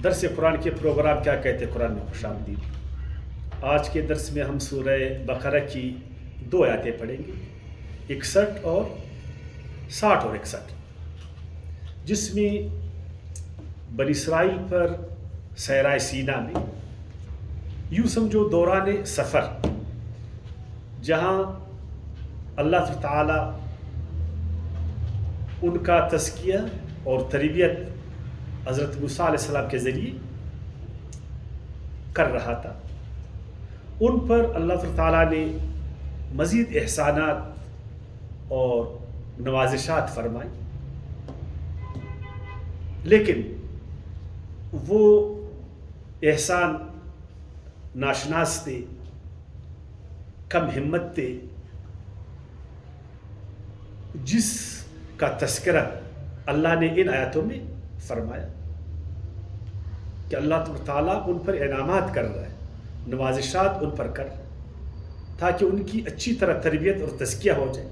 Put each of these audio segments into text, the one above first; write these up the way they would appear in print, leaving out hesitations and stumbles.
درس قرآن کے پروگرام کیا کہتے ہیں قرآن میں خوش آمدید۔ آج کے درس میں ہم سورہ بقرہ کی 2 آیتیں پڑھیں گے، 61 اور 60 اور 61، جس میں بنی اسرائیل پر صحرائے سینا میں یوں سمجھو دوران سفر، جہاں اللہ تعالیٰ ان کا تزکیہ اور تربیت حضرت موسیٰ علیہ السلام کے ذریعے کر رہا تھا، ان پر اللہ تعالیٰ نے مزید احسانات اور نوازشات فرمائی، لیکن وہ احسان ناشناس تھے، کم ہمت تھے، جس کا تذکرہ اللہ نے ان آیاتوں میں فرمایا کہ اللہ تعالیٰ ان پر انعامات کر رہا ہے، نوازشات ان پر کر رہا ہے، تاکہ ان کی اچھی طرح تربیت اور تزکیہ ہو جائے،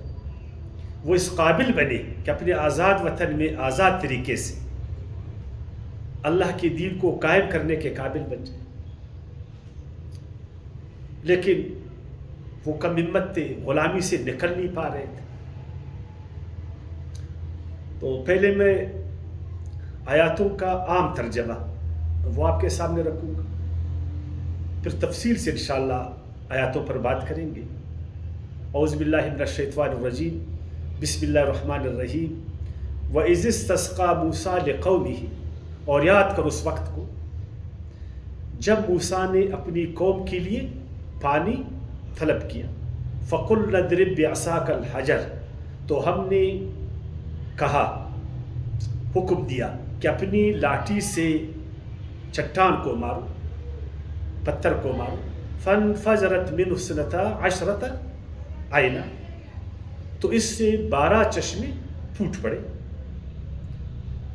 وہ اس قابل بنے کہ اپنے آزاد وطن میں آزاد طریقے سے اللہ کے دین کو قائم کرنے کے قابل بن جائے۔ لیکن وہ کم ہمت تھے، غلامی سے نکل نہیں پا رہے تھے۔ تو پہلے میں آیاتوں کا عام ترجمہ وہ آپ کے سامنے رکھوں گا، پھر تفصیل سے انشاءاللہ آیاتوں پر بات کریں گے۔ اعوذ باللہ من الشیطان الرجیم، بسم اللہ الرحمن الرحیم۔ وَإِذِ اسْتَسْقَىٰ مُوسَىٰ لِقَوْمِهِ، اور یاد کرو اس وقت کو جب موسیٰ نے اپنی قوم کے لیے پانی طلب کیا۔ فَقُلْنَا اضْرِب بِعَصَاكَ الْحَجَرَ، تو ہم نے کہا، حکم دیا کہ اپنی لاٹھی سے چٹان کو مارو، پتھر کو مارو۔ فَانْفَجَرَتْ مِنْهُ اثْنَتَا عَشْرَةَ عَيْنًا، تو اس سے 12 چشمے پھوٹ پڑے۔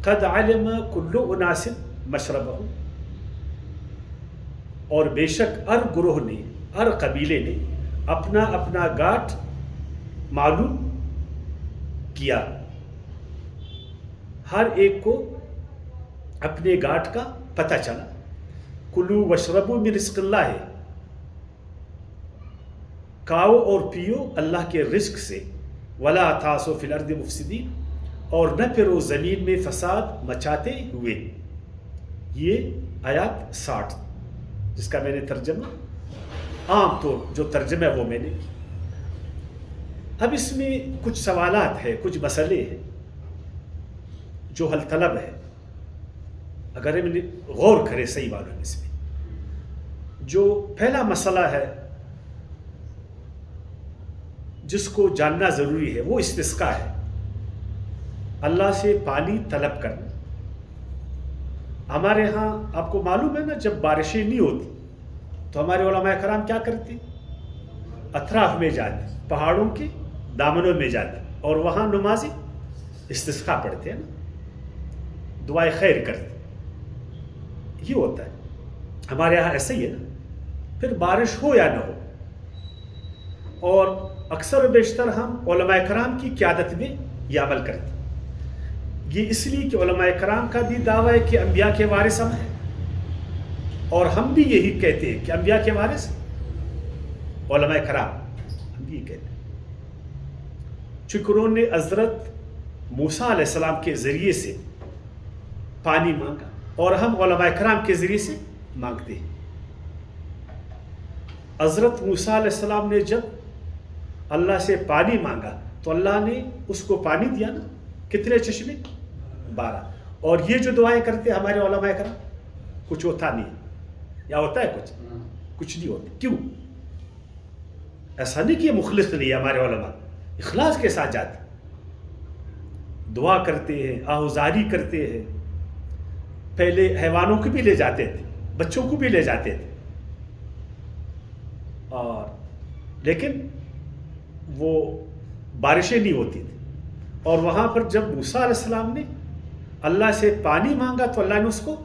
قَدْ عَلِمَ كُلُّ أُنَاسٍ مَشْرَبَهُمْ، اور بے شک ہر گروہ نے، ہر قبیلے نے اپنا اپنا گھاٹ معلوم کیا، ہر ایک کو اپنے گھاٹ کا پتہ چلا۔ کلو وشربو من رزق اللہ، کھاؤ اور پیو اللہ کے رزق سے۔ ولا تعثوا فی الارض مفسدین، اور نہ پھرو زمین میں فساد مچاتے ہوئے۔ یہ آیات 60، جس کا میں نے ترجمہ عام طور جو ترجمہ ہے وہ میں نے کی۔ اب اس میں کچھ سوالات ہیں، کچھ مسئلے ہیں جو حل طلب ہے، اگر ہم غور کریں صحیح معلوم اس میں۔ جو پہلا مسئلہ ہے جس کو جاننا ضروری ہے، وہ استسقاء ہے، اللہ سے پانی طلب کرنا۔ ہمارے ہاں آپ کو معلوم ہے نا، جب بارشیں نہیں ہوتی تو ہمارے علماء کرام کیا کرتے، اطراف میں جاتے، پہاڑوں کے دامنوں میں جاتے، اور وہاں نماز استسقاء پڑھتے ہیں نا، دعائے خیر کرتے۔ یہ ہوتا ہے ہمارے یہاں ایسا ہی ہے نا، پھر بارش ہو یا نہ ہو، اور اکثر و بیشتر ہم علماء کرام کی قیادت میں یہ عمل کرتے ہیں۔ یہ اس لیے کہ علماء کرام کا بھی دعویٰ ہے کہ انبیاء کے وارث ہم ہیں، اور ہم بھی یہی کہتے ہیں کہ انبیاء کے وارث علماء کرام، ہم بھی یہ کہتے ہیں۔ چونکہ انہوں نے حضرت موسیٰ علیہ السلام کے ذریعے سے پانی مانگا، اور ہم علماء کرام کے ذریعے سے مانگتے ہیں۔ حضرت موسیٰ علیہ السلام نے جب اللہ سے پانی مانگا تو اللہ نے اس کو پانی دیا نا، کتنے چشمے؟ 12۔ اور یہ جو دعائیں کرتے ہمارے علماء کرام، کچھ ہوتا نہیں، یا ہوتا ہے کچھ نہیں ہوتا۔ کیوں؟ ایسا نہیں کہ یہ مخلص نہیں ہے، ہمارے علماء اخلاص کے ساتھ جاتے، دعا کرتے ہیں، آہوزاری کرتے ہیں، پہلے حیوانوں کو بھی لے جاتے تھے، بچوں کو بھی لے جاتے تھے، اور لیکن وہ بارشیں نہیں ہوتی تھی۔ اور وہاں پر جب موسیٰ علیہ السلام نے اللہ سے پانی مانگا تو اللہ نے اس کو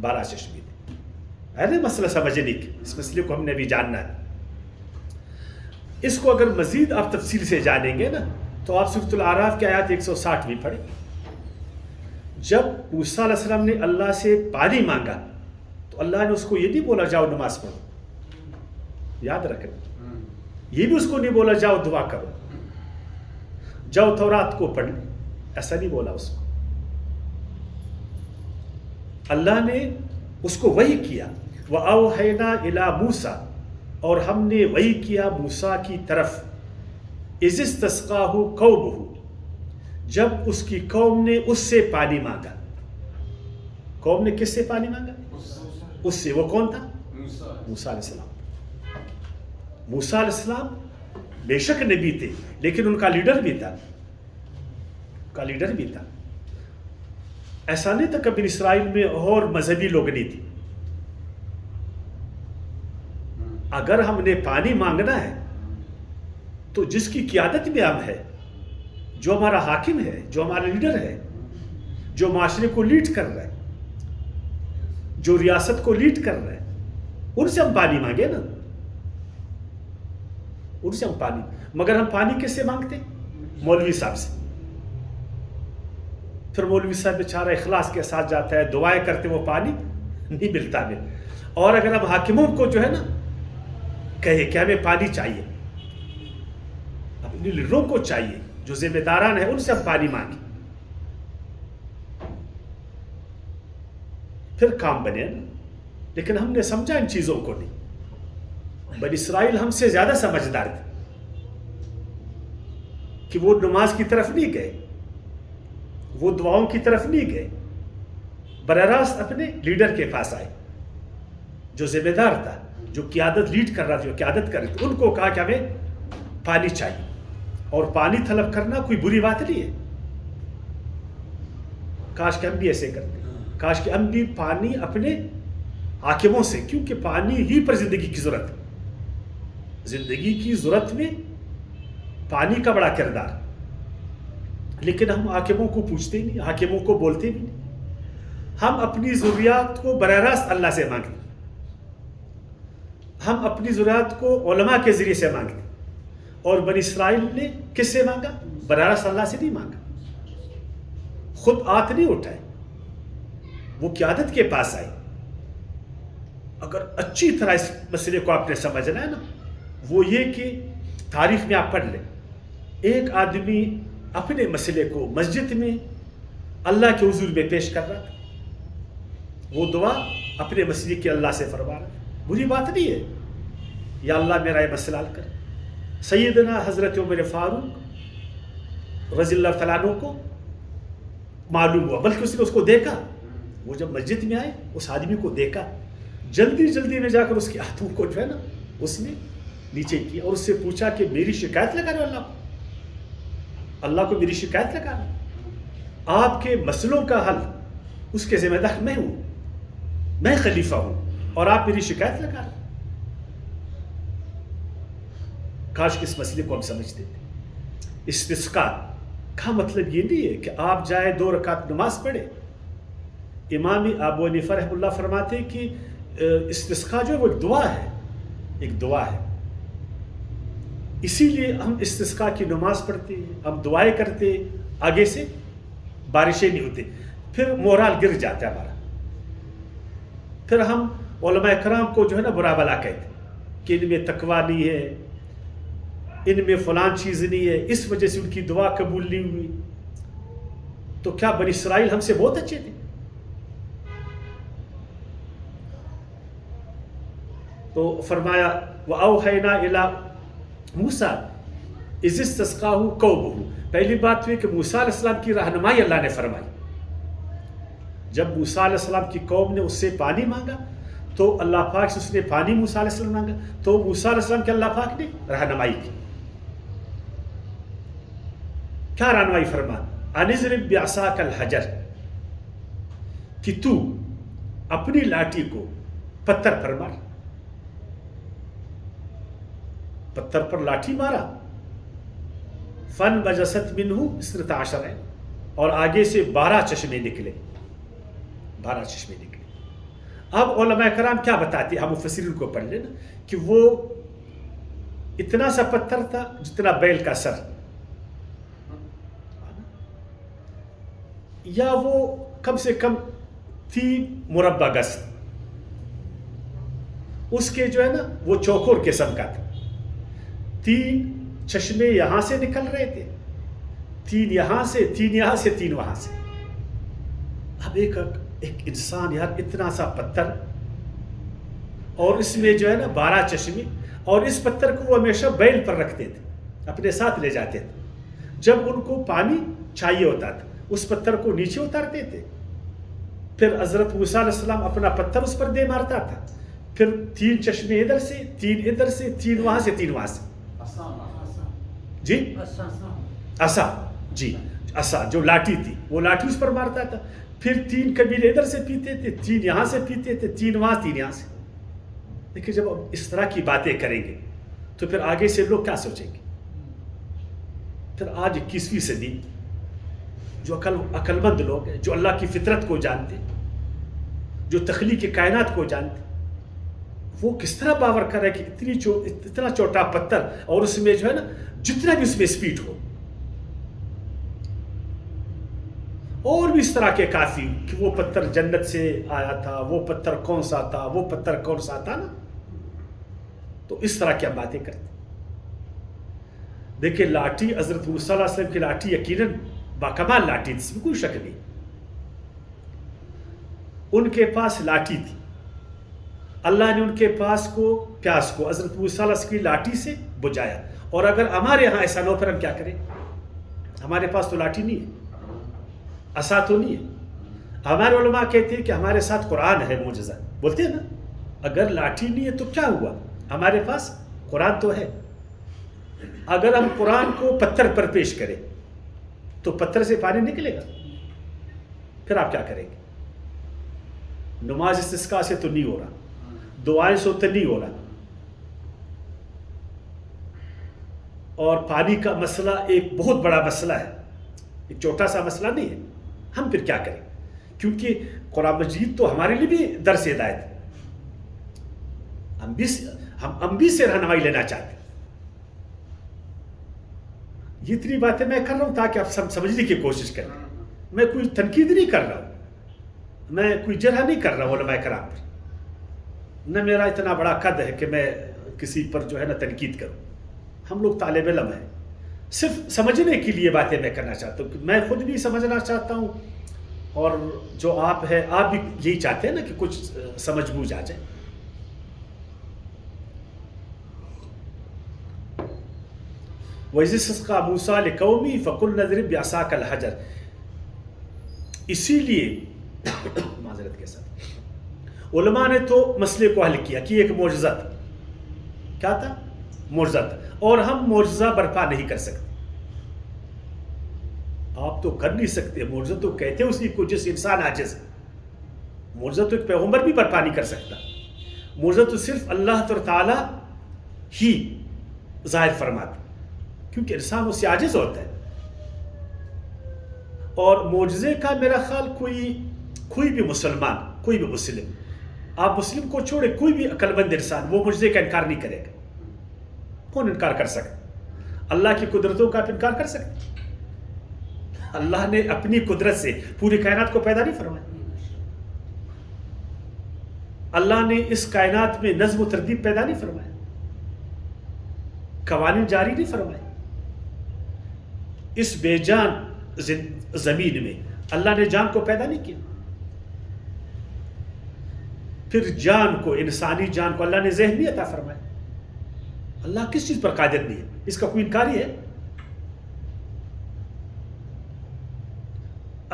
12 چشمے دی۔ ہے نا مسئلہ سمجھنے کی، اس مسئلے کو ہم نے بھی جاننا ہے۔ اس کو اگر مزید آپ تفصیل سے جانیں گے نا تو آپ سورۃ الاعراف کی آیات 160 بھی پڑھیں۔ جب موسیٰ علیہ السلام نے اللہ سے پانی مانگا تو اللہ نے اس کو یہ نہیں بولا جاؤ نماز پڑھو، یاد رکھنا، یہ بھی اس کو نہیں بولا جاؤ دعا کرو، جاؤ تورات کو پڑھ، ایسا نہیں بولا اس کو. اللہ نے اس کو وحی کیا. وَأَوْحَيْنَا إِلَىٰ مُوسَىٰ، اور ہم نے وحی کیا موسیٰ کی طرف، إِذِ اسْتَسْقَاهُ قَوْمُهُ، جب اس کی قوم نے اس سے پانی مانگا. قوم نے کس سے پانی مانگا؟ اس سے. وہ کون تھا؟ موسیٰ علیہ السلام. موسیٰ علیہ السلام بے شک نبی تھے، لیکن ان کا لیڈر بھی تھا، ایسا نہیں تھا کہ بنی اسرائیل میں اور مذہبی لوگ نہیں تھے. اگر ہم نے پانی مانگنا ہے تو جس کی قیادت میں ہم ہے، جو ہمارا حاکم ہے، جو ہمارا لیڈر ہے، جو معاشرے کو لیڈ کر رہا ہے، جو ریاست کو لیڈ کر رہا ہے، ان سے ہم پانی مانگے نا، ان سے ہم پانی. مگر ہم پانی کس سے مانگتے ہیں؟ مولوی صاحب سے. پھر مولوی صاحب بیچارہ اخلاص کے ساتھ جاتا ہے، دعائیں کرتے، وہ پانی نہیں ملتا ہمیں. اور اگر ہم حاکموں کو جو ہے نا کہے کہ ہمیں پانی چاہیے، اپنے لیڈروں کو چاہیے جو ذمہ داران ہیں، ان سے ہم پانی مانگیں، پھر کام بنے نا. لیکن ہم نے سمجھا ان چیزوں کو نہیں. بنی اسرائیل ہم سے زیادہ سمجھدار تھے کہ وہ نماز کی طرف نہیں گئے، وہ دعاؤں کی طرف نہیں گئے، براہ راست اپنے لیڈر کے پاس آئے جو ذمہ دار تھا، جو قیادت لیڈ کر رہا تھا، جو قیادت کر رہی تھی. ان کو کہا کہ ہمیں پانی چاہیے. اور پانی طلب کرنا کوئی بری بات نہیں ہے. کاش کہ ہم بھی ایسے کرتے، کاش کہ ہم بھی پانی اپنے حاکموں سے، کیونکہ پانی ہی پر زندگی کی ضرورت ہے. زندگی کی ضرورت میں پانی کا بڑا کردار. لیکن ہم حاکموں کو پوچھتے نہیں، حاکموں کو بولتے بھی نہیں. ہم اپنی ضروریات کو براہ راست اللہ سے مانگتے، ہم اپنی ضروریات کو علماء کے ذریعے سے مانگتے. اور بنی اسرائیل نے کس سے مانگا؟ براہ راست اللہ سے نہیں مانگا. خود ہاتھ نہیں اٹھائے، وہ قیادت کے پاس آئے. اگر اچھی طرح اس مسئلے کو آپ نے سمجھنا ہے نا، وہ یہ کہ تاریخ میں آپ پڑھ لیں، ایک آدمی اپنے مسئلے کو مسجد میں اللہ کے حضور میں پیش کر رہا تھا. وہ دعا اپنے مسئلے کی اللہ سے فرما رہا. بری بات نہیں ہے، یا اللہ میرا یہ مسئلہ حل کر. سیدنا حضرت عمر فاروق رضی اللہ تعالیٰ عنہ کو معلوم ہوا، بلکہ اس نے اس کو دیکھا. وہ جب مسجد میں آئے، اس آدمی کو دیکھا، جلدی جلدی میں جا کر اس کے ہاتھوں کو جو ہے نا اس نے نیچے کیا اور اس سے پوچھا کہ میری شکایت لگا رہے ہو اللہ کو میری شکایت لگا رہے؟ آپ کے مسئلوں کا حل اس کے ذمہ دار میں ہوں، میں خلیفہ ہوں، اور آپ میری شکایت لگا رہے. کاش کس مسئلے کو ہم سمجھتے تھے. استسقاء کا مطلب یہ نہیں ہے کہ آپ جائے 2 رکعت نماز پڑھے. امام ابو حنیفہ رحمہ اللہ فرماتے ہیں کہ استسقاء جو ہے وہ ایک دعا ہے، ایک دعا ہے. اسی لیے ہم استسقاء کی نماز پڑھتے ہیں، ہم دعائیں کرتے، آگے سے بارشیں نہیں ہوتی، پھر مورال گر جاتا ہے ہمارا. پھر ہم علماء کرام کو جو ہے نا برا بلا کہتے کہ ان میں تقویٰ نہیں ہے، ان میں فلان چیز نہیں ہے، اس وجہ سے ان کی دعا قبول نہیں ہوئی. تو کیا بنی اسرائیل ہم سے بہت اچھے تھے؟ تو فرمایا وَأَوْحَيْنَا إِلَىٰ موسیٰ إِذِ اسْتَسْقَاهُ قَوْمُهُ. پہلی بات ہوئی کہ موسیٰ علیہ السلام کی رہنمائی اللہ نے فرمائی. جب موسیٰ علیہ السلام کی قوم نے اس سے پانی مانگا تو اللہ پاک سے اس نے پانی موسیٰ علیہ السلام مانگا، تو موسیٰ علیہ السلام کی اللہ پاک نے رہنمائی کی. کیا رہنمائی فرما؟ أَنِ اضْرِب بِعَصَاكَ الْحَجَرَ، کہ تو اپنی لاٹھی کو پتھر پر مار. پتھر پر لاٹھی مارا، فَانْبَجَسَتْ مِنْهُ 12 عَيْنٌ، اور آگے سے 12 چشمے نکلے. 12 چشمے نکلے. اب علماء کرام کیا بتاتے ہیں، ہم مفسرین کو پڑھ لیں نا، کہ وہ اتنا سا پتھر تھا جتنا بیل کا سر. یا وہ کم سے کم 3 مربع گز، اس کے جو ہے نا وہ چوکور قسم کا تھا. 3 چشمے یہاں سے نکل رہے تھے، 3 یہاں سے، 3 یہاں سے، 3 وہاں سے. اب ایک انسان یار، اتنا سا پتھر، اور اس میں جو ہے نا 12 چشمے، اور اس پتھر کو وہ ہمیشہ بیل پر رکھتے تھے، اپنے ساتھ لے جاتے تھے. جب ان کو پانی چاہیے ہوتا تھا اس پتھر کو نیچے اتارتے تھے، پھر حضرت موسیٰ علیہ السلام اپنا پتھر اس پر دے مارتا تھا، پھر 3 چشمے ادھر سے، 3 ادھر سے، 3 وہاں سے، 3 وہاں سے. جی عصا، جی عصا جو لاٹھی تھی، وہ لاٹھی اس پر مارتا تھا. پھر 3 قبیلے ادھر سے پیتے تھے، 3 یہاں سے پیتے تھے، 3 وہاں، 3 یہاں سے. دیکھیے جب ہم اس طرح کی باتیں کریں گے تو پھر آگے سے لوگ کیا سوچیں گے؟ پھر آج 21ویں صدی جو عقل مند لوگ ہیں، جو اللہ کی فطرت کو جانتے، جو تخلیق کائنات کو جانتے، وہ کس طرح باور کر رہے کہ اتنا چھوٹا پتھر، اور اس میں جو ہے نا جتنا بھی اس میں اسپیڈ ہو، اور بھی اس طرح کے کافی کہ وہ پتھر جنت سے آیا تھا، وہ پتھر کون سا تھا، وہ پتھر کون سا تھا نا. تو اس طرح کی باتیں کرتے. دیکھیں لاٹھی، حضرت موسیٰ علیہ السلام کی لاٹھی یقیناً باکمال لاٹھی تھی، اس میں کوئی شک نہیں. ان کے پاس لاٹھی تھی، اللہ نے ان کے پیاس کو حضرت موسیٰ علیہ السلام کی لاٹھی سے بجھایا. اور اگر ہمارے یہاں ایسا نہ ہو پھر ہم کیا کریں؟ ہمارے پاس تو لاٹھی نہیں ہے، عصا تو نہیں ہے. ہمارے علماء کہتے ہیں کہ ہمارے ساتھ قرآن ہے معجزہ، بولتے ہیں نا. اگر لاٹھی نہیں ہے تو کیا ہوا؟ ہمارے پاس قرآن تو ہے. اگر ہم قرآن کو پتھر پر پیش کریں تو پتھر سے پانی نکلے گا؟ پھر آپ کیا کریں گے؟ نماز استسقاء سے تو نہیں ہو رہا، دعائیں سے تو نہیں ہو رہا، اور پانی کا مسئلہ ایک بہت بڑا مسئلہ ہے، ایک چھوٹا سا مسئلہ نہیں ہے. ہم پھر کیا کریں؟ کیونکہ قرآن مجید تو ہمارے لیے بھی درس ہدایت ہے. ہم بھی سے رہنمائی لینا چاہتے ہیں. یہ اتنی باتیں میں کر رہا ہوں تاکہ آپ سمجھنے کی کوشش کریں. میں کوئی تنقید نہیں کر رہا ہوں، میں کوئی جرح نہیں کر رہا ہوں علماء کرام پر. نہ میرا اتنا بڑا قد ہے کہ میں کسی پر جو ہے نا تنقید کروں. ہم لوگ طالب علم ہیں، صرف سمجھنے کے لیے باتیں میں کرنا چاہتا ہوں. میں خود بھی سمجھنا چاہتا ہوں، اور جو آپ ہیں آپ بھی یہی چاہتے ہیں نا کہ کچھ سمجھ بوجھ آ جائے. وَإِذِ اسْتَسْقَىٰ مُوسَىٰ لِقَوْمِهِ فَقُلْنَا اضْرِب بِعَصَاكَ الْحَجَرَ. اسی لیے معذرت کے ساتھ علماء نے تو مسئلے کو حل کیا کہ ایک معجزہ تھا. کیا تھا؟ معجزہ تھا، اور ہم معجزہ برپا نہیں کر سکتے. آپ تو کر نہیں سکتے. معجزہ تو کہتے ہیں اسی کو جس انسان عاجز ہے. معجزہ تو ایک پیغمبر بھی برپا نہیں کر سکتا. معجزہ تو صرف اللہ تعالیٰ ہی ظاہر فرماتا، کیونکہ انسان اس سے عاجز ہوتا ہے. اور معجزے کا میرا خیال کوئی بھی مسلمان، کوئی بھی مسلم، آپ مسلم کو چھوڑے کوئی بھی عقل مند انسان وہ معجزے کا انکار نہیں کرے گا. کون انکار کر سکتا؟ اللہ کی قدرتوں کا آپ انکار کر سکتے؟ اللہ نے اپنی قدرت سے پوری کائنات کو پیدا نہیں فرمایا. اللہ نے اس کائنات میں نظم و ترتیب پیدا نہیں فرمایا، قوانین جاری نہیں فرمائے. اس بے جان زمین میں اللہ نے جان کو پیدا نہیں کیا. پھر جان کو، انسانی جان کو اللہ نے ذہن نہیں عطا فرمایا. اللہ کس چیز پر قادر نہیں ہے؟ اس کا کوئی انکار ہی ہے؟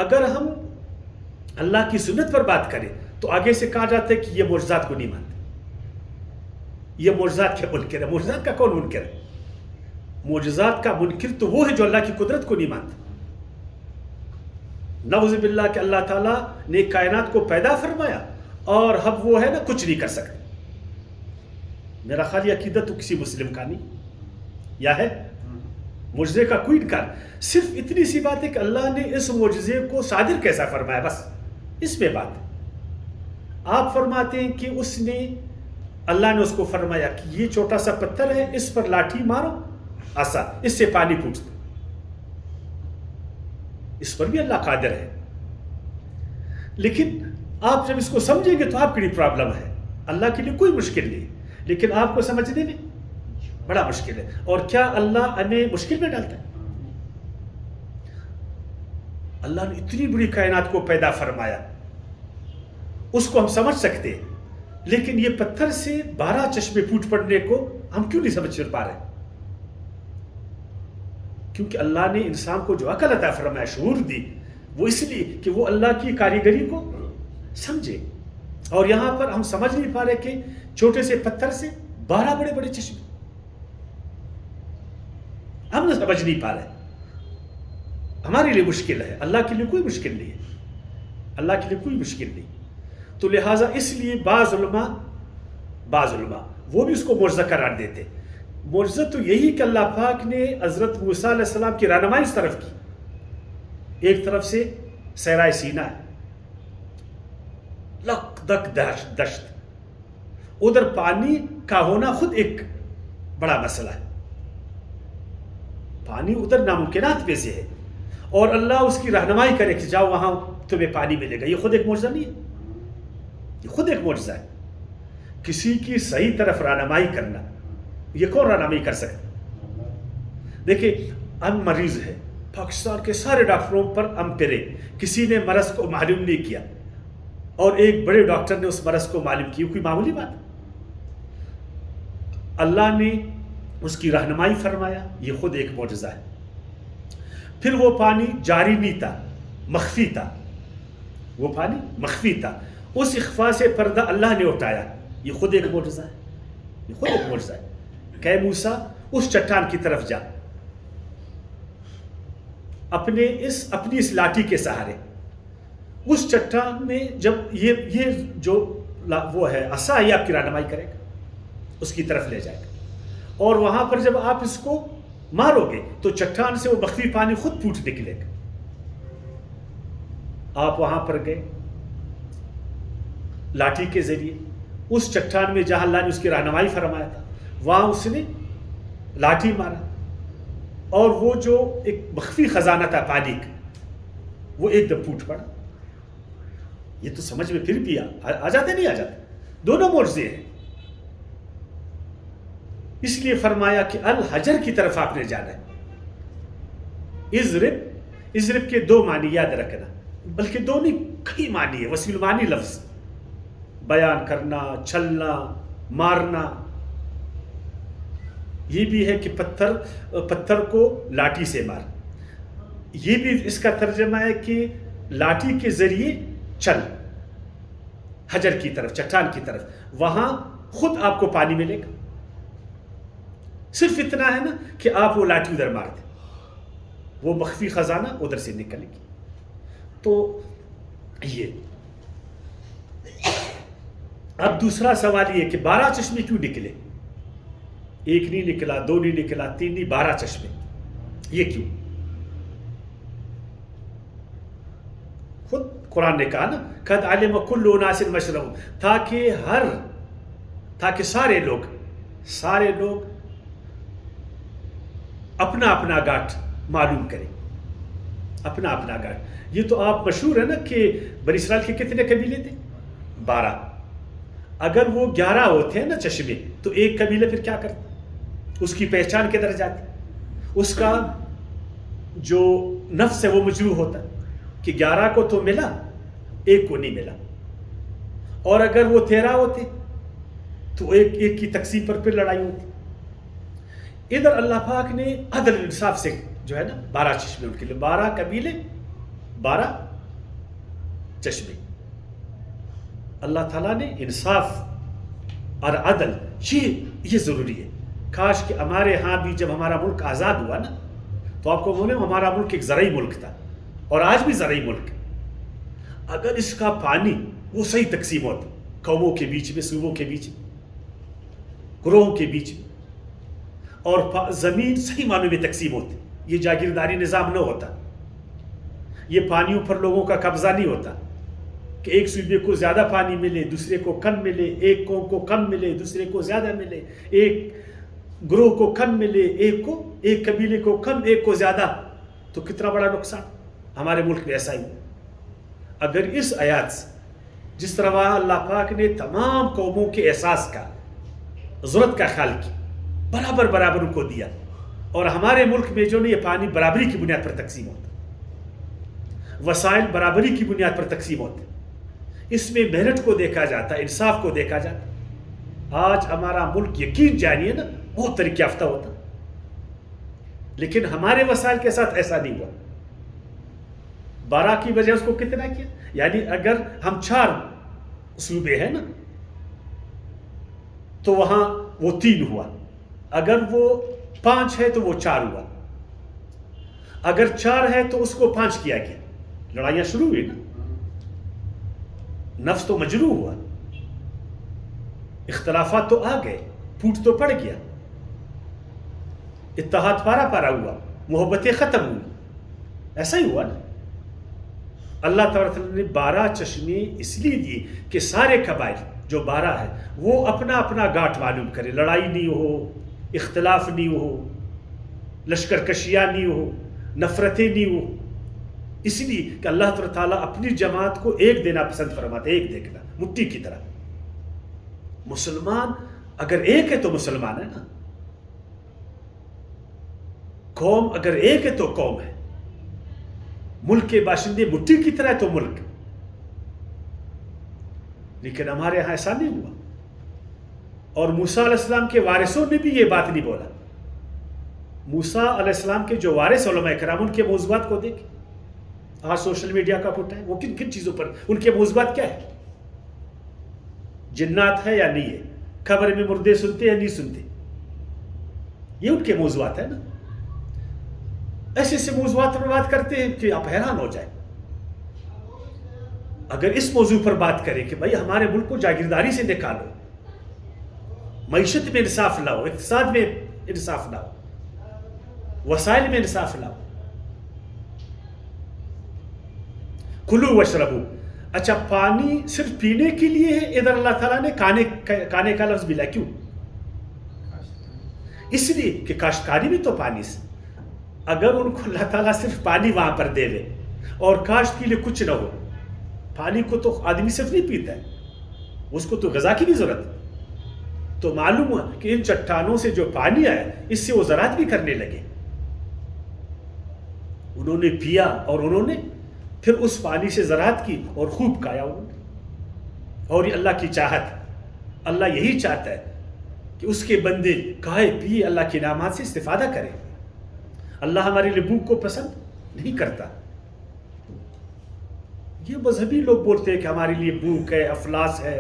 اگر ہم اللہ کی سنت پر بات کریں تو آگے سے کہا جاتا ہے کہ یہ معجزات کو نہیں مانتے، یہ معجزات کے منکر ہے. معجزات کا کون منکر ہے؟ معجزات کا منکر تو وہ ہے جو اللہ کی قدرت کو نہیں مانتا. نعوذ باللہ کہ اللہ تعالیٰ نے کائنات کو پیدا فرمایا اور اب وہ ہے نا کچھ نہیں کر سکتے. میرا خیال یہ عقیدت تو کسی مسلم کا نہیں، یا ہے؟ معجزے کا کوئی انکار. صرف اتنی سی بات ہے کہ اللہ نے اس معجزے کو صادر کیسا فرمایا، بس اس میں بات ہے. آپ فرماتے ہیں کہ اس نے، اللہ نے اس کو فرمایا کہ یہ چھوٹا سا پتھر ہے، اس پر لاٹھی مارو، عصا، اس سے پانی پھوٹتا. اس پر بھی اللہ قادر ہے. لیکن آپ جب اس کو سمجھیں گے تو آپ کے لیے پرابلم ہے. اللہ کے لیے کوئی مشکل نہیں، لیکن آپ کو سمجھنے میں بڑا مشکل ہے. اور کیا اللہ ہمیں مشکل میں ڈالتا ہے؟ اللہ نے اتنی بڑی کائنات کو پیدا فرمایا، اس کو ہم سمجھ سکتے ہیں، لیکن یہ پتھر سے 12 چشمے پھوٹ پڑنے کو ہم کیوں نہیں سمجھ پا رہے؟ کیونکہ اللہ نے انسان کو جو عقل عطا فرمایا، شعور دی، وہ اس لیے کہ وہ اللہ کی کاریگری کو سمجھے. اور یہاں پر ہم سمجھ نہیں پا رہے کہ چھوٹے سے پتھر سے 12 بڑے بڑے چشمے، ہم نہ سمجھ نہیں پا رہے. ہمارے لیے مشکل ہے، اللہ کے لیے کوئی مشکل نہیں ہے، اللہ کے لیے کوئی مشکل نہیں. تو لہٰذا اس لیے بعض علماء وہ بھی اس کو معجزہ قرار دیتے. معجزہ تو یہی کہ اللہ پاک نے حضرت موسیٰ علیہ السلام کی رہنمائی اس طرف کی. ایک طرف سے صحرائے سینا ہے، لک دک دشت، ادھر پانی کا ہونا خود ایک بڑا مسئلہ ہے. پانی ادھر ناممکنات میں سے ہے، اور اللہ اس کی رہنمائی کرے کہ جاؤ وہاں تمہیں پانی ملے گا. یہ خود ایک معجزہ نہیں ہے، یہ خود ایک معجزہ ہے. کسی کی صحیح طرف رہنمائی کرنا، یہ کون رہنمائی کر سکتا؟ دیکھیں، ہم مریض ہے، پاکستان کے سارے ڈاکٹروں پر ہم پھرے، کسی نے مرض کو معلوم نہیں کیا، اور ایک بڑے ڈاکٹر نے اس مرض کو معلوم کی. کوئی معمولی بات؟ اللہ نے اس کی رہنمائی فرمایا، یہ خود ایک معجزہ ہے. پھر وہ پانی جاری نہیں تھا، مخفی تھا. وہ پانی مخفی تھا، اس اخفاء سے پردہ اللہ نے اٹھایا. یہ خود ایک معجزہ ہے، یہ خود ایک معجزہ ہے. کہ موسیٰ اس چٹان کی طرف جا، اپنی اس لاٹھی کے سہارے. اس چٹان میں جب یہ جو وہ ہے عصا، یہ آپ کی رہنمائی کرے گا، اس کی طرف لے جائے گا. اور وہاں پر جب آپ اس کو مارو گے تو چٹان سے وہ مخفی پانی خود پھوٹ نکلے گا. آپ وہاں پر گئے لاٹھی کے ذریعے، اس چٹان میں جہاں اللہ نے اس کی رہنمائی فرمایا تھا، وہاں اس نے لاٹھی مارا، اور وہ جو ایک مخفی خزانہ تھا پانی کا، وہ ایک دم پھوٹ پڑا. یہ تو سمجھ میں پھر بھی آ جاتے نہیں آ جاتے؟ دونوں معجزے ہیں. اس لیے فرمایا کہ الحجر کی طرف آپ نے جانا ہے. اضرب کے 2 معنی یاد رکھنا، بلکہ 2 نہیں، کئی معنی ہے، وسیع معنی لفظ. بیان کرنا، چھلنا، مارنا. یہ بھی ہے کہ پتھر کو لاٹھی سے مار. یہ بھی اس کا ترجمہ ہے کہ لاٹھی کے ذریعے چل حجر کی طرف، چٹان کی طرف، وہاں خود آپ کو پانی ملے گا. صرف اتنا ہے نا کہ آپ وہ لاٹھی ادھر مار دیں، وہ مخفی خزانہ ادھر سے نکلے گی. تو یہ اب دوسرا سوال یہ کہ 12 چشمے کیوں نکلے؟ 1 نہیں نکلا، 2 نہیں نکلا، 3 نہیں، 12 چشمے. یہ کیوں؟ خود قرآن نے کہا نا، قد علم کل اناس مشربہم، تاکہ سارے لوگ اپنا اپنا گھاٹ معلوم کریں، اپنا اپنا گھاٹ. یہ تو آپ مشہور ہے نا کہ بنی اسرائیل کے کتنے قبیلے تھے؟ 12. اگر وہ 11 ہوتے ہیں نا چشمے، تو ایک قبیلہ پھر کیا کرتا؟ اس کی پہچان کے در جاتی، اس کا جو نفس ہے وہ مجروح ہوتا کہ 11 کو تو ملا، 1 کو نہیں ملا. اور اگر وہ 13 ہوتے تو ایک کی تقسیم پر پھر لڑائی ہوتی. ادھر اللہ پاک نے عدل انصاف سے جو ہے نا 12 چشمے ان کے لیے، 12 قبیلے، 12 چشمے. اللہ تعالیٰ نے انصاف اور عدل، یہ ضروری ہے. کاش کہ ہمارے ہاں بھی جب ہمارا ملک آزاد ہوا نا، تو آپ کو معلوم ہے ہمارا ملک ایک زرعی ملک تھا، اور آج بھی زرعی ملک. اگر اس کا پانی وہ صحیح تقسیم ہوتا، قوموں کے بیچ میں، صوبوں کے بیچ میں، گروہوں کے بیچ میں، اور زمین صحیح معنوں میں تقسیم ہوتی، یہ جاگیرداری نظام نہ ہوتا، یہ پانیوں پر لوگوں کا قبضہ نہیں ہوتا کہ ایک صوبے کو زیادہ پانی ملے، دوسرے کو کم ملے، ایک قوم کو کم ملے، دوسرے کو زیادہ ملے، ایک گروہ کو کم ملے، ایک قبیلے کو کم، ایک کو زیادہ. تو کتنا بڑا نقصان. ہمارے ملک میں ایسا ہی. اگر اس آیات سے جس طرح وہاں اللہ پاک نے تمام قوموں کے احساس کا ضرورت کا خیال کی، برابر برابر ان کو دیا، اور ہمارے ملک میں جو یہ پانی برابری کی بنیاد پر تقسیم ہوتا، وسائل برابری کی بنیاد پر تقسیم ہوتے، اس میں محنت کو دیکھا جاتا، انصاف کو دیکھا جاتا، آج ہمارا ملک یقین جانیے نا بہت ترقی یافتہ ہوتا، لیکن ہمارے وسائل کے ساتھ ایسا نہیں ہوا۔ 12 کی وجہ اس کو کتنا کیا؟ یعنی اگر ہم 4 صوبے ہیں نا تو وہاں وہ 3 ہوا، اگر وہ 5 ہے تو وہ 4 ہوا، اگر 4 ہے تو اس کو 5 کیا گیا، لڑائیاں شروع ہوئی نا، نفس تو مجروح ہوا، اختلافات تو آ گئے، پھوٹ تو پڑ گیا، اتحاد پارا پارا ہوا، محبتیں ختم ہوئی، ایسا ہی ہوا نا۔ اللہ تعالیٰ نے 12 چشمے اس لیے دیے کہ سارے قبائل جو 12 ہے وہ اپنا اپنا گاٹھ معلوم کرے، لڑائی نہیں ہو، اختلاف نہیں ہو، لشکر کشیاں نہیں ہو، نفرتیں نہیں ہو، اس لیے کہ اللہ تعالیٰ اپنی جماعت کو ایک دینا پسند فرماتا ہے، ایک دیکھنا، مٹی کی طرح۔ مسلمان اگر ایک ہے تو مسلمان ہے نا، قوم اگر ایک ہے تو قوم ہے، ملک کے باشندے مٹی کی طرح ہے تو ملک۔ لیکن ہمارے یہاں ایسا نہیں ہوا، اور موسیٰ علیہ السلام کے وارثوں نے بھی یہ بات نہیں بولا۔ موسیٰ علیہ السلام کے جو وارث علماء کرام، ان کے موضوعات کو دیکھ، آج سوشل میڈیا کا پھوٹا ہے، وہ کن کن چیزوں پر ان کے موضوعات کیا ہے؟ جنات ہے یا نہیں ہے، قبر میں مردے سنتے یا نہیں سنتے، یہ ان کے موضوعات ہیں نا۔ ایسے ایسے موضوعات پر بات کرتے ہیں کہ آپ حیران ہو جائیں۔ اگر اس موضوع پر بات کریں کہ بھائی ہمارے ملک کو جاگیرداری سے نکالو، معیشت میں انصاف لاؤ، اقتصاد میں انصاف لاؤ، وسائل میں انصاف لاؤ، کلو واشربو، اچھا پانی صرف پینے کے لیے ہے، ادھر اللہ تعالیٰ نے کانے کا لفظ ملا، کیوں؟ اس لیے کہ کاشتکاری بھی تو پانی سے، اگر ان کو اللہ تعالیٰ صرف پانی وہاں پر دے دے اور کاشت کے لیے کچھ نہ ہو، پانی کو تو آدمی صرف نہیں پیتا ہے، اس کو تو غذا کی بھی ضرورت ہے، تو معلوم ہوا کہ ان چٹانوں سے جو پانی آیا اس سے وہ زراعت بھی کرنے لگے، انہوں نے پیا اور انہوں نے پھر اس پانی سے زراعت کی اور خوب کھایا انہوں نے۔ اور یہ اللہ کی چاہت، اللہ یہی چاہتا ہے کہ اس کے بندے کھائے پیے، اللہ کے انعامات سے استفادہ کریں۔ اللہ ہمارے لیے بھوک کو پسند نہیں کرتا۔ یہ مذہبی لوگ بولتے ہیں کہ ہمارے لیے بھوک ہے، افلاس ہے،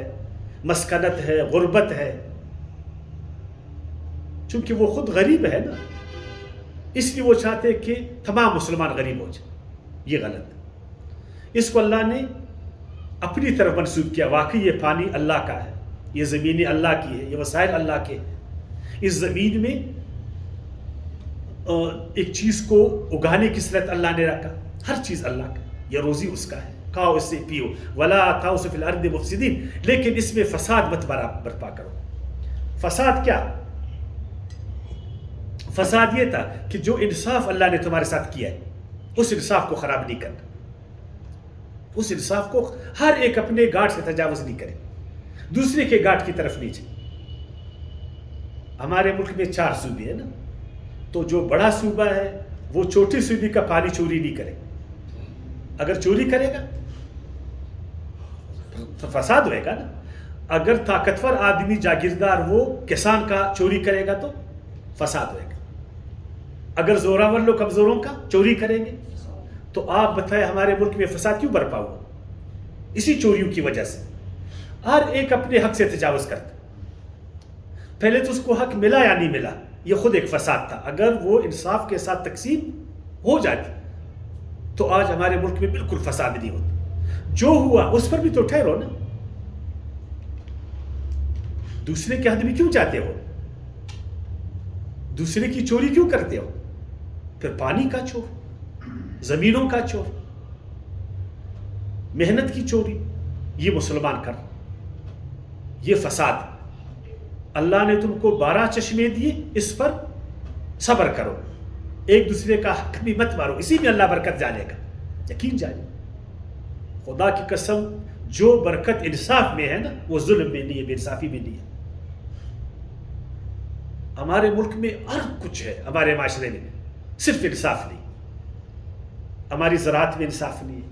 مسکنت ہے، غربت ہے، چونکہ وہ خود غریب ہے نا، اس لیے وہ چاہتے ہیں کہ تمام مسلمان غریب ہو جائیں۔ یہ غلط ہے، اس کو اللہ نے اپنی طرف منسوب کیا۔ واقعی یہ پانی اللہ کا ہے، یہ زمینیں اللہ کی ہے، یہ وسائل اللہ کے، اس زمین میں ایک چیز کو اگانے کی صلاحیت اللہ نے رکھا، ہر چیز اللہ کا، یہ روزی اس کا ہے، کھاؤ اس سے پیو، ولا تعثوا فی الارض مفسدین، لیکن اس میں فساد مت برپا کرو۔ فساد کیا؟ فساد یہ تھا کہ جو انصاف اللہ نے تمہارے ساتھ کیا ہے اس انصاف کو خراب نہیں کرنا، اس انصاف کو ہر ایک اپنے گاٹھ سے تجاوز نہیں کرے، دوسرے کے گاٹھ کی طرف نہیں جائے۔ ہمارے ملک میں 4 صوبے ہیں نا، تو جو بڑا صوبہ ہے وہ چھوٹی صوبے کا پانی چوری نہیں کرے، اگر چوری کرے گا تو فساد ہوئے گا نا۔ اگر طاقتور آدمی جاگیردار وہ کسان کا چوری کرے گا تو فساد ہوئے گا، اگر زوراور لوگ کمزوروں کا چوری کریں گے تو آپ بتائیں ہمارے ملک میں فساد کیوں برپا ہوا؟ اسی چوریوں کی وجہ سے ہر ایک اپنے حق سے تجاوز کرتا، پہلے تو اس کو حق ملا یا نہیں ملا، یہ خود ایک فساد تھا۔ اگر وہ انصاف کے ساتھ تقسیم ہو جاتی تو آج ہمارے ملک میں بالکل فساد نہیں ہوتا۔ جو ہوا اس پر بھی تو ٹھہرو نا، دوسرے کے حد میں کیوں جاتے ہو؟ دوسرے کی چوری کیوں کرتے ہو؟ پھر پانی کا چور، زمینوں کا چور، محنت کی چوری، یہ مسلمان کر، یہ فساد۔ اللہ نے تم کو 12 چشمے دیے، اس پر صبر کرو، ایک دوسرے کا حق بھی مت مارو، اسی میں اللہ برکت ڈالے گا، یقین جانے۔ خدا کی قسم جو برکت انصاف میں ہے نا وہ ظلم میں نہیں ہے، بے انصافی میں نہیں ہے. ہمارے ملک میں ہر کچھ ہے، ہمارے معاشرے میں صرف انصاف نہیں. ہماری زراعت میں انصاف نہیں ہے،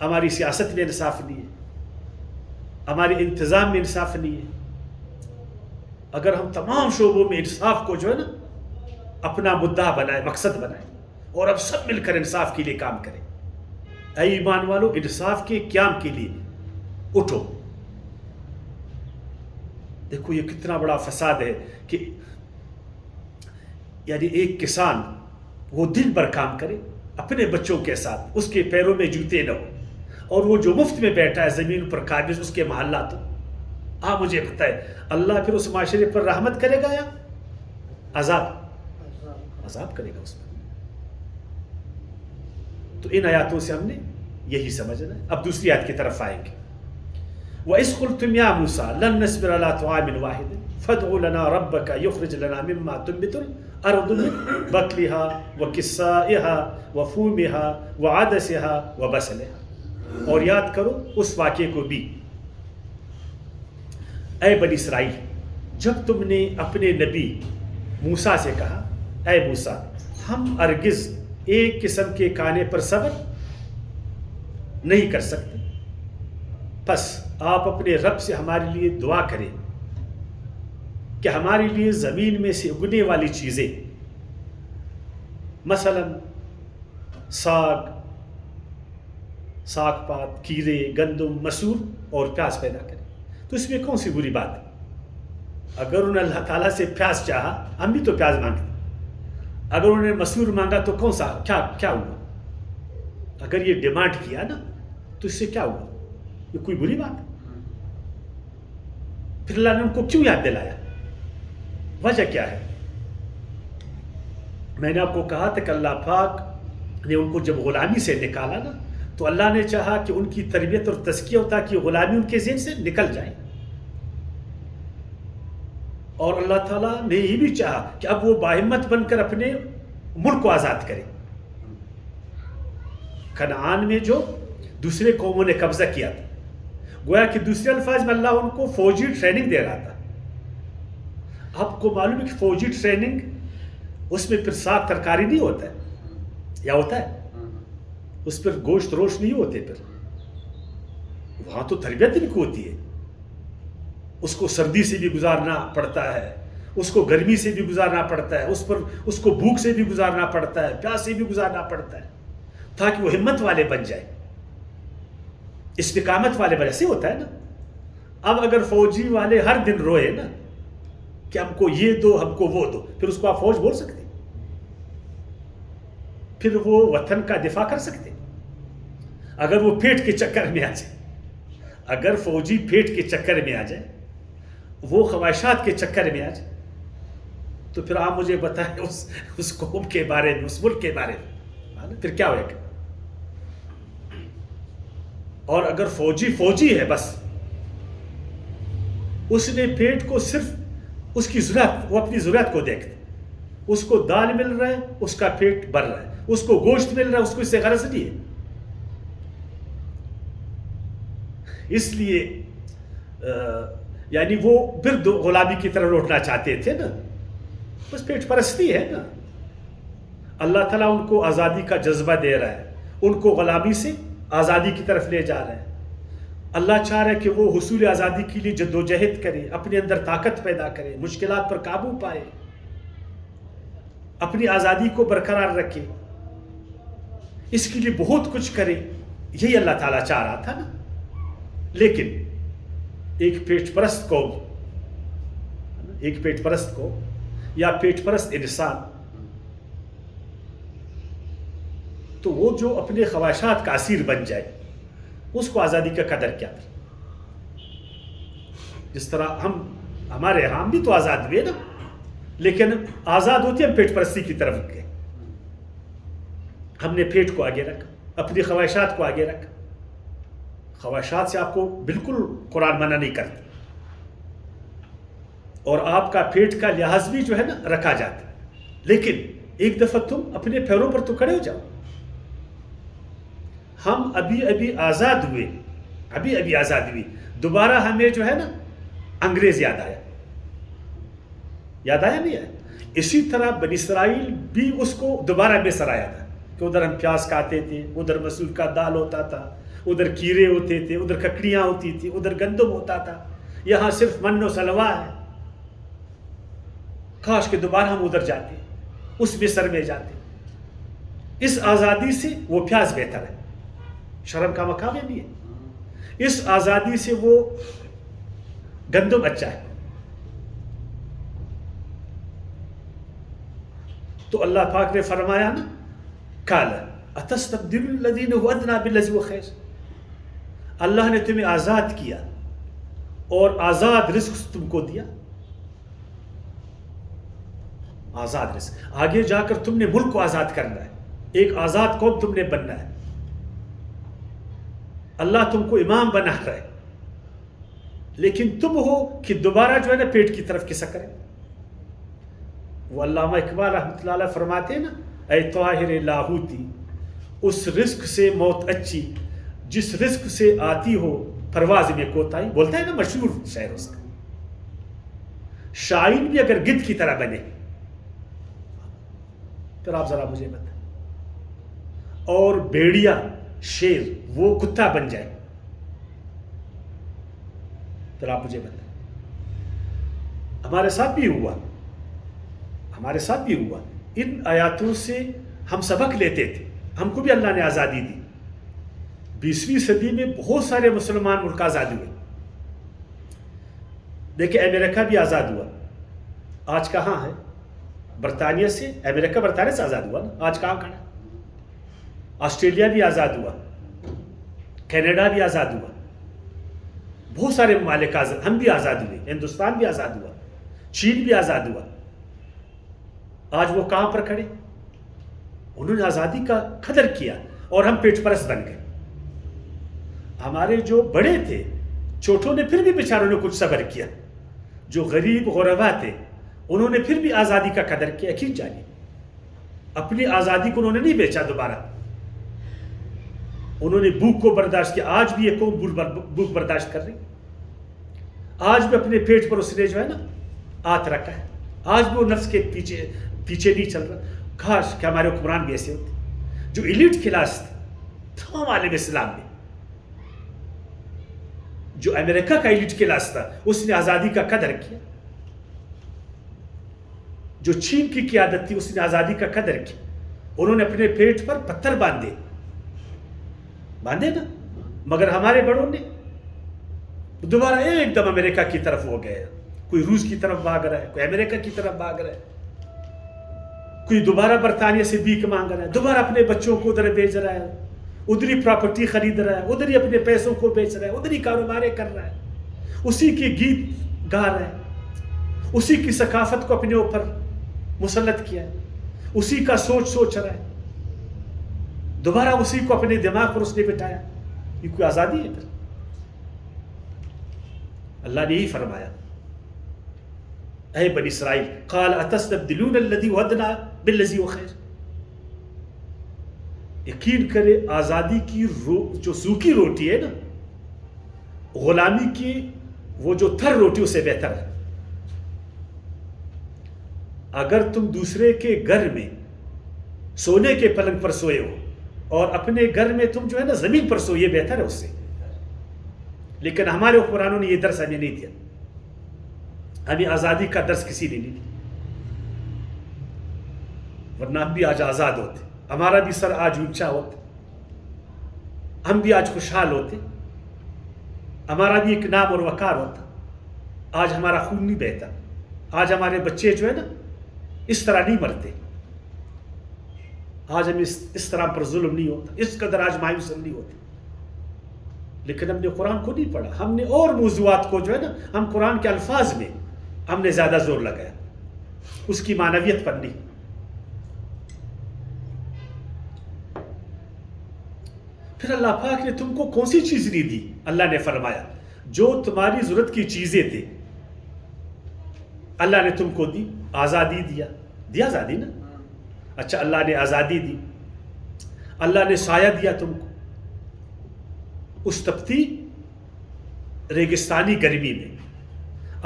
ہماری سیاست میں انصاف نہیں ہے، ہمارے انتظام میں انصاف نہیں ہے. اگر ہم تمام شعبوں میں انصاف کو جو ہے نا اپنا مدعا بنائے، مقصد بنائے، اور اب سب مل کر انصاف کے لیے کام کریں. اے ایمان والو، انصاف کے قیام کے لیے اٹھو. دیکھو یہ کتنا بڑا فساد ہے کہ یعنی ایک کسان وہ دن بھر کام کرے اپنے بچوں کے ساتھ، اس کے پیروں میں جوتے نہ ہو، اور وہ جو مفت میں بیٹھا ہے زمین پر قابض، اس کے محلات ہو. آپ مجھے بتائے اللہ پھر اس معاشرے پر رحمت کرے گا یا عذاب کرے گا اس پر؟ تو ان آیاتوں سے ہم نے یہی سمجھنا ہے. اب دوسری آیت کی طرف آئیں گے. وَإِذْ قُلْتُمْ يَا مُوسَىٰ لَن نَّصْبِرَ عَلَىٰ طَعَامٍ وَاحِدٍ فَادْعُ لَنَا رَبَّكَ يُخْرِجْ لَنَا مِمَّا تُنبِتُ الْأَرْضُ مِن بَقْلِهَا وَقِثَّائِهَا وَفُومِهَا وَعَدَسِهَا وَبَصَلِهَا. اور یاد کرو اس واقعے کو بھی، اے بنی اسرائیل، جب تم نے اپنے نبی موسیٰ سے کہا اے موسیٰ ہم ہرگز ایک قسم کے کھانے پر صبر نہیں کر سکتے، بس آپ اپنے رب سے ہمارے لیے دعا کریں کہ ہمارے لیے زمین میں سے اگنے والی چیزیں مثلا ساگ پات، کھیرے، گندم، مسور اور پیاز پیدا کریں. تو اس میں کون سی بری بات ہے؟ اگر انہوں نے اللہ تعالیٰ سے پیاز چاہا، ہم بھی تو پیاز مانگتے. اگر انہوں نے مسور مانگا تو کون سا کیا ہوا؟ اگر یہ ڈیمانڈ کیا نا تو اس سے کیا ہوا؟ یہ کوئی بری بات ہے؟ پھر اللہ نے ان کو کیوں یاد دلایا؟ وجہ کیا ہے؟ میں نے آپ کو کہا تھا کہ اللہ پاک نے ان کو جب غلامی سے نکالا نا تو اللہ نے چاہا کہ ان کی تربیت اور تزکیہ ہو تاکہ غلامی ان کے ذہن سے نکل جائے. اور اللہ تعالیٰ نے یہ بھی چاہا کہ اب وہ باہمت بن کر اپنے ملک کو آزاد کرے. کنعان میں جو دوسرے قوموں نے قبضہ کیا تھا، گویا کہ دوسرے الفاظ میں اللہ ان کو فوجی ٹریننگ دے رہا تھا. آپ کو معلوم ہے کہ فوجی ٹریننگ اس میں پھر ساگ ترکاری نہیں ہوتا ہے، یا ہوتا ہے؟ اس پر گوشت روش نہیں ہوتے. پھر وہاں تو تربیت ان کو ہوتی ہے. اس کو سردی سے بھی گزارنا پڑتا ہے، اس کو گرمی سے بھی گزارنا پڑتا ہے، اس کو بھوک سے بھی گزارنا پڑتا ہے، پیاس سے بھی گزارنا پڑتا ہے، تاکہ وہ ہمت والے بن جائے، استقامت والے بن. سے ہوتا ہے نا. اب اگر فوجی والے ہر دن روئے نا کہ ہم کو یہ دو، ہم کو وہ دو، پھر اس کو آپ فوج بول سکتے؟ پھر وہ وطن کا دفاع کر سکتے؟ اگر وہ پیٹ کے چکر میں آ جائے، اگر فوجی پیٹ کے چکر میں آ جائے، وہ خواہشات کے چکر میں آ جائے، تو پھر آپ مجھے بتائیں اس قوم کے بارے میں، اس ملک کے بارے میں پھر کیا ہوئے گا؟ اور اگر فوجی ہے، بس اس نے پیٹ کو صرف اس کی ضرورت، وہ اپنی ضرورت کو دیکھتے. اس کو دال مل رہا ہے، اس کا پیٹ بھر رہا ہے، اس کو گوشت مل رہا ہے، اس کو اس سے غرض نہیں ہے. اس لیے یعنی وہ پھر غلامی کی طرف لوٹنا چاہتے تھے نا. بس پیٹ پرستی ہے نا. اللہ تعالیٰ ان کو آزادی کا جذبہ دے رہا ہے، ان کو غلامی سے آزادی کی طرف لے جا رہا ہے. اللہ چاہ رہا ہے کہ وہ حصول آزادی کے لیے جدوجہد کرے، اپنے اندر طاقت پیدا کرے، مشکلات پر قابو پائے، اپنی آزادی کو برقرار رکھے، اس کے لیے بہت کچھ کرے. یہی اللہ تعالیٰ چاہ رہا تھا نا. لیکن ایک پیٹ پرست کو یا پیٹ پرست انسان، تو وہ جو اپنے خواہشات کا اسیر بن جائے، اس کو آزادی کا قدر کیا تھا؟ جس طرح ہمارے یہاں بھی تو آزاد ہوئے نا، لیکن آزاد ہوتے ہم پیٹ پرستی کی طرف گئے. ہم نے پیٹ کو آگے رکھا، اپنی خواہشات کو آگے رکھا. خواہشات سے آپ کو بالکل قرآن منع نہیں کرتا، اور آپ کا پیٹ کا لحاظ بھی جو ہے نا رکھا جاتا ہے. لیکن ایک دفعہ تم اپنے پیروں پر تو کھڑے ہو جاؤ. ہم ابھی ابھی آزاد ہوئے، ابھی ابھی آزاد ہوئی، دوبارہ ہمیں جو ہے نا انگریز یاد آیا، یاد آیا نہیں آیا؟ اسی طرح بنی اسرائیل بھی اس کو دوبارہ بے سر آیا تھا کہ ادھر ہم پیاز کھاتے تھے، ادھر مسور کا دال ہوتا تھا، ادھر کیڑے ہوتے تھے، ادھر ککڑیاں ہوتی تھی، ادھر گندم ہوتا تھا، یہاں صرف من و سلوا ہے، کاش کہ دوبارہ ہم ادھر جاتے، اس مصر میں جاتے۔ اس آزادی سے وہ پیاز بہتر ہے، شرم کا مقام ہے نہیں ہے، اس آزادی سے وہ گندم اچھا ہے۔ تو اللہ پاک نے فرمایا نا قال اتستبدل الذین هو ادنی بالذی هو خیر، اللہ نے تمہیں آزاد کیا اور آزاد رزق تم کو دیا، آزاد رزق، آگے جا کر تم نے ملک کو آزاد کرنا ہے، ایک آزاد قوم تم نے بننا ہے، اللہ تم کو امام بنا رہا ہے، لیکن تم ہو کہ دوبارہ جو ہے نا پیٹ کی طرف کسا کرے۔ وہ علامہ اقبال رحمۃ اللہ علیہ فرماتے ہیں نا اے طاہر لاہوتی، اس رزق سے موت اچھی جس رزق سے آتی ہو پرواز میں کوتاہی، بولتا ہے نا مشہور شعر اس کا، شاہین بھی اگر گدھ کی طرح بنے، پھر آپ ذرا مجھے بتائیں، اور بھیڑیا شیر وہ کتا بن جائے، پھر آپ مجھے بتائیں۔ ہمارے ساتھ بھی ہوا، ہمارے ساتھ بھی ہوا، ان آیاتوں سے ہم سبق لیتے تھے، ہم کو بھی اللہ نے آزادی دی۔ 20ویں صدی میں بہت سارے مسلمان ملک آزاد ہوئے، دیکھیں امریکہ بھی آزاد ہوا، آج کہاں ہے؟ برطانیہ سے، امریکہ برطانیہ سے آزاد ہوا نا، آج کہاں کھڑا ہے؟ آسٹریلیا بھی آزاد ہوا، کینیڈا بھی آزاد ہوا، بہت سارے ممالک آزاد، ہم بھی آزاد ہوئے، ہندوستان بھی آزاد ہوا، چین بھی آزاد ہوا۔ آج وہ کہاں پر کھڑے؟ انہوں نے آزادی کا قدر کیا اور ہم پیٹ پرست بن گئے۔ ہمارے جو بڑے تھے چھوٹوں نے پھر بھی بیچاروں نے کچھ صبر کیا، جو غریب غربا تھے انہوں نے پھر بھی آزادی کا قدر کیا، کیوں جانی اپنی آزادی کو انہوں نے نہیں بیچا دوبارہ، انہوں نے بھوک کو برداشت کیا۔ آج بھی یہ قوم بھوک برداشت کر رہی، آج بھی اپنے پیٹ پر اس نے جو ہے نا ہاتھ رکھا ہے، آج بھی وہ نفس کے پیچھے نہیں چل رہا۔ کاش کہ ہمارے حکمران بھی ایسے ہوتے، جو ایلیٹ کلاس تھے تمام عالم اسلام میں، جو امریکہ کا ایلیٹ کلاس تھا اس نے آزادی کا قدر کیا، جو چین کی قیادت تھی اس نے آزادی کا قدر کیا، انہوں نے اپنے پیٹ پر پتھر باندھے نا، مگر ہمارے بڑوں نے دوبارہ ایک دم امریکہ کی طرف ہو گئے، کوئی روس کی طرف بھاگ رہا ہے، کوئی امریکہ کی طرف بھاگ رہا ہے، کوئی دوبارہ برطانیہ سے بھیک مانگ رہا ہے، دوبارہ اپنے بچوں کو ادھر بھیج رہا ہے، ادھر ہی پراپرٹی خرید رہا ہے، ادھر ہی اپنے پیسوں کو بیچ رہا ہے، ادھر ہی کاروباریں کر رہا ہے، اسی کے گیت گا رہا ہے، اسی کی ثقافت کو اپنے اوپر مسلط کیا ہے، اسی کا سوچ رہا ہے، دوبارہ اسی کو اپنے دماغ پر اس نے بٹھایا۔ یہ کوئی آزادی ہے؟ پھر اللہ نے یہی فرمایا اے بنی اسرائیل قال اتستبدلون الذی هو ادنی بالذی هو خیر، یقین کرے آزادی کی جو سوکھی روٹی ہے نا، غلامی کی وہ جو تھر روٹی اسے بہتر ہے۔ اگر تم دوسرے کے گھر میں سونے کے پلنگ پر سوئے ہو اور اپنے گھر میں تم جو ہے نا زمین پر سو، یہ بہتر ہے اس سے، لیکن ہمارے حکمرانوں نے یہ درس ہمیں نہیں دیا، ہمیں آزادی کا درس کسی نے نہیں دیا، ورنہ ہم بھی آج آزاد ہوتے، ہمارا بھی سر آج اونچا ہوتا، ہم بھی آج خوشحال ہوتے، ہمارا بھی ایک نام اور وقار ہوتا، آج ہمارا خون نہیں بہتا، آج ہمارے بچے جو ہے نا اس طرح نہیں مرتے، آج ہمیں اس طرح پر ظلم نہیں ہوتا، اس قدر آج مایوس نہیں ہوتے، لیکن ہم نے قرآن کو نہیں پڑھا، ہم نے اور موضوعات کو جو ہے نا ہم قرآن کے الفاظ میں ہم نے زیادہ زور لگایا، اس کی معنویت پر نہیں۔ پھر اللہ پاک نے تم کو کون سی چیز نہیں دی؟ اللہ نے فرمایا جو تمہاری ضرورت کی چیزیں تھیں اللہ نے تم کو دی، آزادی دیا آزادی نا، اچھا اللہ نے آزادی دی، اللہ نے سایہ دیا تم کو، اس تپتی ریگستانی گرمی میں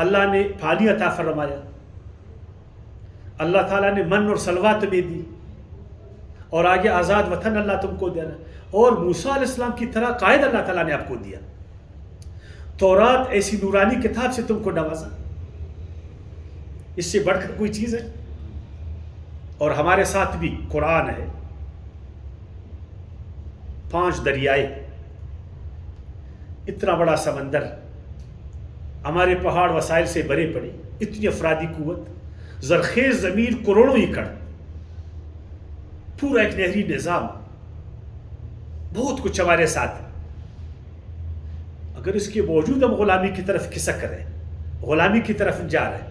اللہ نے پانی عطا فرمایا، اللہ تعالیٰ نے من اور سلوہ تمہیں دی، اور آگے آزاد وطن اللہ تم کو دے رہا، اور موسیٰ علیہ السلام کی طرح قائد اللہ تعالیٰ نے آپ کو دیا، تورات ایسی نورانی کتاب سے تم کو نوازا، اس سے بڑھ کر کوئی چیز ہے؟ اور ہمارے ساتھ بھی قرآن ہے، 5 دریائے، اتنا بڑا سمندر، ہمارے پہاڑ وسائل سے بھرے پڑے، اتنی افرادی قوت، زرخیز زمین، کروڑوں ایکڑ، پورا ایک نہری نظام، بہت کچھ ہمارے ساتھ۔ اگر اس کے باوجود ہم غلامی کی طرف کھسک رہے، غلامی کی طرف جا رہے،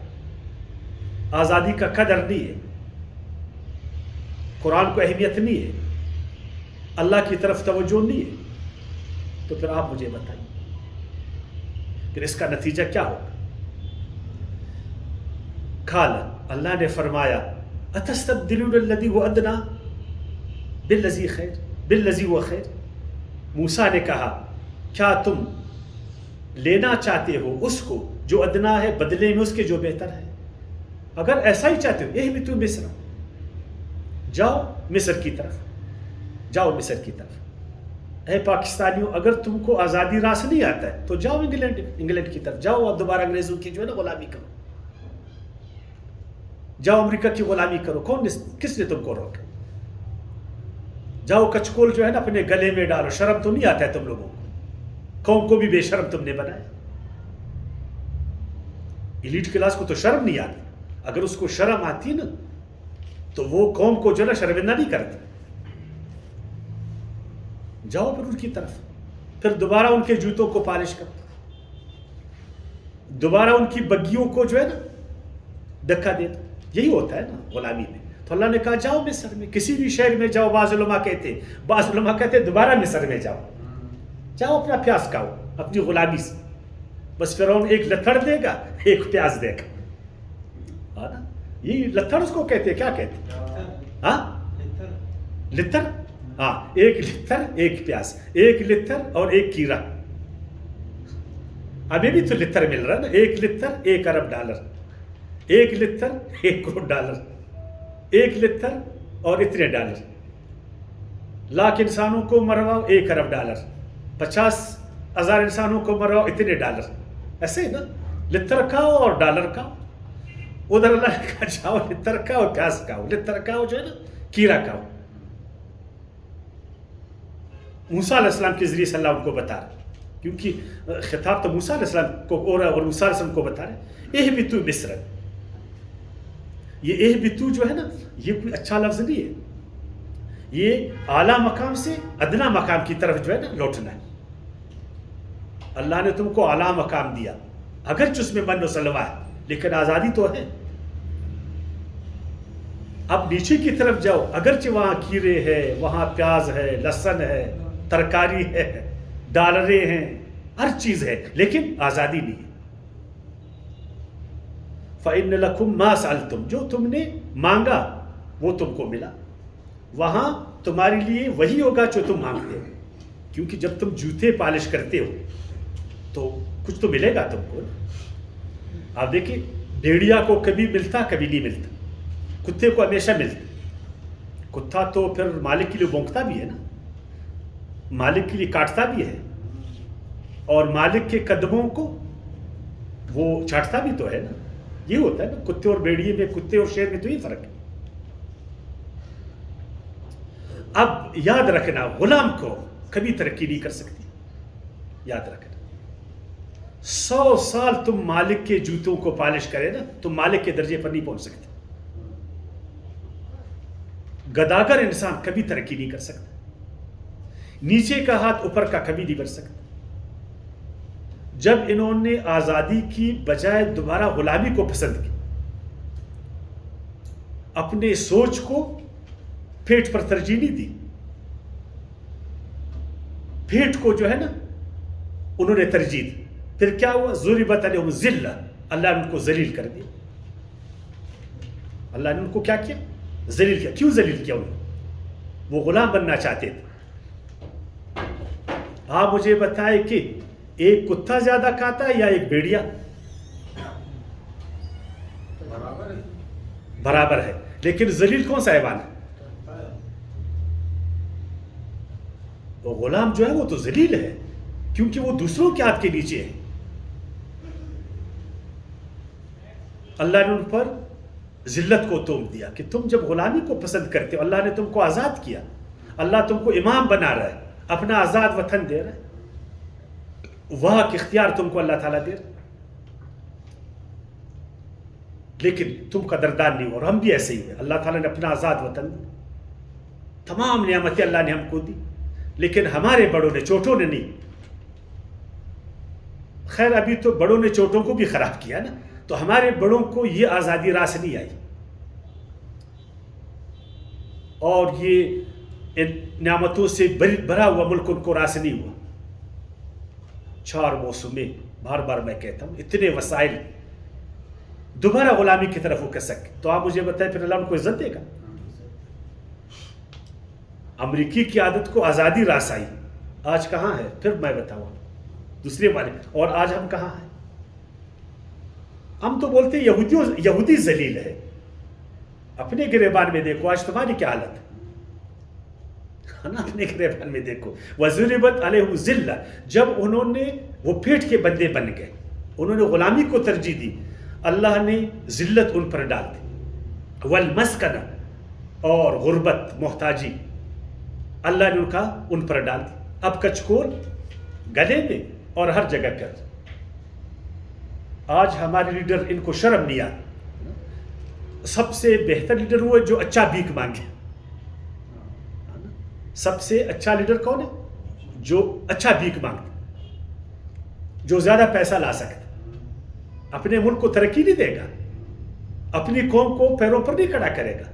آزادی کا قدر نہیں ہے، قرآن کو اہمیت نہیں ہے، اللہ کی طرف توجہ نہیں ہے، تو پھر آپ مجھے بتائیں پھر اس کا نتیجہ کیا ہوگا؟ قال، اللہ نے فرمایا، اتستبدلون الذی هو ادنی بالذی هو خیر، موسیٰ نے کہا کیا تم لینا چاہتے ہو اس کو جو ادنا ہے بدلے میں اس کے جو بہتر ہے؟ اگر ایسا ہی چاہتے ہو، یہی بھی تو مصر، جاؤ مصر کی طرف، جاؤ مصر کی طرف۔ اے پاکستانیوں، اگر تم کو آزادی راس نہیں آتا ہے تو جاؤ انگلینڈ کی طرف، جاؤ اب دوبارہ انگریزوں کی جو ہے نا غلامی کرو، جاؤ امریکہ کی غلامی کرو، کس نے تم کو روکا؟ جاؤ کچکول جو ہے نا اپنے گلے میں ڈالو، شرم تو نہیں آتا ہے تم لوگوں کو، قوم کو بھی بے شرم تم نے بنایا، ایلیٹ کلاس کو تو شرم نہیں آتی، اگر اس کو شرم آتی نا تو وہ قوم کو جو ہے نا شرمندہ نہیں کرتی۔ جاؤ پھر ان کی طرف، پھر دوبارہ ان کے جوتوں کو پالش کرو، دوبارہ ان کی بگیوں کو جو ہے نا دھکا دے دو، یہی ہوتا ہے نا غلامی میں۔ تو اللہ نے کہا جاؤ مصر میں، کسی بھی شہر میں جاؤ، بعض علماء کہتے دوبارہ مصر میں جاؤ، جاؤ اپنا پیاز کھاؤ اپنی غلامی سے، بس فرعون ایک لتڑ دے گا، ایک پیاز دے گا، یہی لتڑ اس کو کہتے، کیا کہتے؟ ہاں لتر، ہاں ایک لتر ایک پیاز، ایک لتر اور ایک کیرا، ہمیں بھی تو لتر مل رہا ہے نا، ایک لتر 1 ارب ڈالر، ایک لتر 1 کروڑ ڈالر، ایک لتر اور اتنے ڈالر، لاکھ انسانوں کو مرواؤ 1 ارب ڈالر، 50,000 انسانوں کو مرواؤ اتنے ڈالر، ایسے نا، لتر کھاؤ اور ڈالر کھاؤ۔ ادھر اللہ نے کہا جاؤ لتر کھاؤ پیاز کھاؤ، لتر کھاؤ جو ہے نا کیرا کھاؤ۔ موسیٰ علیہ السلام کے ذریعے سے اللہ ان کو بتا رہا، کیونکہ خطاب تو موسیٰ علیہ السلام کو ہو رہا ہے اور موسیٰ علیہ السلام کو بتا رہے، اہبطوا مصر، یہ اہبطوا جو ہے نا یہ کوئی اچھا لفظ نہیں ہے، یہ اعلیٰ مقام سے ادنا مقام کی طرف جو ہے نا لوٹنا ہے۔ اللہ نے تم کو اعلیٰ مقام دیا، اگرچہ اس میں من و سلوہ ہے لیکن آزادی تو ہے۔ اب نیچے کی طرف جاؤ، اگرچہ وہاں کیرے ہے، وہاں پیاز ہے، لہسن ہے، ترکاری ہے، ڈالریں ہیں، ہر چیز ہے، لیکن آزادی نہیں ہے۔ فَإِنَّ لَكُمْ مَا سَأَلْتُمْ، جو تم نے مانگا وہ تم کو ملا، وہاں تمہارے لیے وہی ہوگا جو تم مانگتے ہو، کیونکہ جب تم جوتے پالش کرتے ہو تو کچھ تو ملے گا تم کو۔ آپ دیکھیں بھیڑیا کو کبھی ملتا کبھی نہیں ملتا، کتے کو ہمیشہ ملتا، کتا تو پھر مالک کے لیے بھونکتا بھی ہے نا، مالک کے لیے کاٹتا بھی ہے، اور مالک کے قدموں کو وہ چاٹتا بھی تو ہے نا، یہ ہوتا ہے نا کتے اور بھیڑیے میں، کتے اور شیر میں تو یہ فرق ہے۔ اب یاد رکھنا غلام کو کبھی ترقی نہیں کر سکتی، یاد رکھنا 100 سال تم مالک کے جوتوں کو پالش کرے نا تم مالک کے درجے پر نہیں پہنچ سکتے۔ گداگر انسان کبھی ترقی نہیں کر سکتا، نیچے کا ہاتھ اوپر کا کبھی نہیں بڑھ سکتا۔ جب انہوں نے آزادی کی بجائے دوبارہ غلامی کو پسند کی، اپنے سوچ کو پیٹ پر ترجیح نہیں دی، پیٹ کو جو ہے نا انہوں نے ترجیح دی، پھر کیا ہوا؟ ضربت علیہم ذلہ، اللہ نے ان کو ذلیل کر دیا۔ اللہ نے ان کو کیا کیا؟ ذلیل کیا۔ کیوں ذلیل کیا؟ انہوں وہ غلام بننا چاہتے تھے، آپ مجھے بتائیں کہ ایک کتا زیادہ کھاتا ہے یا ایک بھیڑیا؟ برابر ہے. لیکن ذلیل کون سا حیوان ہے؟ وہ غلام جو ہے وہ تو ذلیل ہے، کیونکہ وہ دوسروں کے ہاتھ کے نیچے ہے. اللہ نے ان پر ذلت کو توم دیا کہ تم جب غلامی کو پسند کرتے ہو، اللہ نے تم کو آزاد کیا، اللہ تم کو امام بنا رہا ہے، اپنا آزاد وطن دے رہا ہے، وہاں کے اختیار تم کو اللہ تعالیٰ دے رہا ہے، لیکن تم قدردان نہیں ہو. اور ہم بھی ایسے ہی ہیں. اللہ تعالیٰ نے اپنا آزاد وطن دی، تمام نعمتیں اللہ نے ہم کو دی، لیکن ہمارے بڑوں نے، چوٹوں نے نہیں. خیر ابھی تو بڑوں نے چوٹوں کو بھی خراب کیا نا، تو ہمارے بڑوں کو یہ آزادی راس نہیں آئی، اور یہ ان نعمتوں سے بھرا ہوا ملک ان کو راس نہیں ہوا. 4 موسمیں، بار بار میں کہتا ہوں، اتنے وسائل، دوبارہ غلامی کی طرف وہ کر سکے. تو آپ مجھے بتائیں پھر اللہ ان کو عزت دے گا؟ امریکی کی عادت کو آزادی راس آئی، آج کہاں ہے؟ پھر میں بتاؤں دوسرے والے. اور آج ہم کہاں ہیں؟ ہم تو بولتے ہیں یہودی ذلیل ہے. اپنے گریبان میں دیکھو آج تمہاری کیا حالت ہے نا. اپنے گریبان میں دیکھو. وَضُرِبَتْ عَلَيْهِمُ الذِّلَّةُ، جب انہوں نے، وہ پیٹ کے بندے بن گئے، انہوں نے غلامی کو ترجیح دی، اللہ نے ذلت ان پر ڈال دی. وَالْمَسْكَنَةُ، اور غربت، محتاجی اللہ نے ان پر ڈال دی. اب کچکول گلے میں اور ہر جگہ پر. آج ہمارے لیڈر، ان کو شرم نہیں آتی. سب سے بہتر لیڈر وہ ہے جو اچھا بھیک مانگے. سب سے اچھا لیڈر کون ہے؟ جو اچھا بھیک مانگتا، جو زیادہ پیسہ لا سکتا. اپنے ملک کو ترقی نہیں دے گا، اپنی قوم کو پیروں پر نہیں کھڑا کرے گا،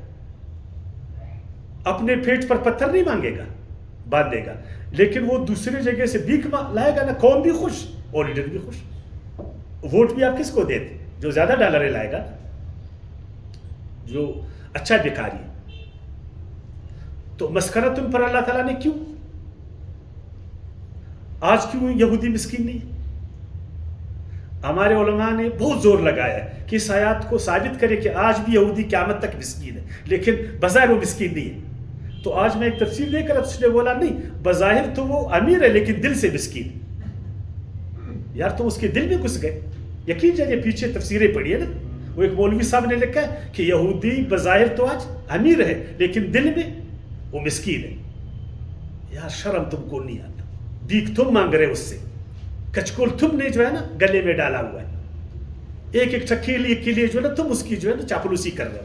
اپنے پیٹ پر پتھر نہیں مانگے گا، باندھے گا. لیکن وہ دوسری جگہ سے بھیک لائے گا نا، قوم بھی خوش اور لیڈر بھی خوش. ووٹ بھی آپ کس کو دیتے؟ جو زیادہ ڈالر لائے گا، جو اچھا بھکاری ہے. تو مسکرہ تم پر اللہ تعالیٰ نے کیوں؟ آج کیوں یہودی مسکین نہیں؟ ہمارے علماء نے بہت زور لگایا ہے کہ اس آیات کو ثابت کرے کہ آج بھی یہودی قیامت تک مسکین ہے، لیکن بظاہر وہ مسکین نہیں ہے. تو آج میں ایک تفسیر دے کر اس نے بولا نہیں، بظاہر تو وہ امیر ہے لیکن دل سے مسکین. یار تم اس کے دل میں گھس گئے. یقین جائیے پیچھے تفسیریں پڑھی ہے نا، وہ ایک مولوی صاحب نے لکھا ہے کہ یہودی بظاہر تو آج امیر ہے لیکن دل میں وہ مسکین ہے. یار شرم تم کو نہیں آتا، بھیک تم مانگ رہے اس سے، کچکول تم نے جو ہے نا گلے میں ڈالا ہوا ہے، ایک ایک ٹکیلی کے لیے جو ہے نا تم اس کی جو ہے نا چاپلوسی کر رہے ہو،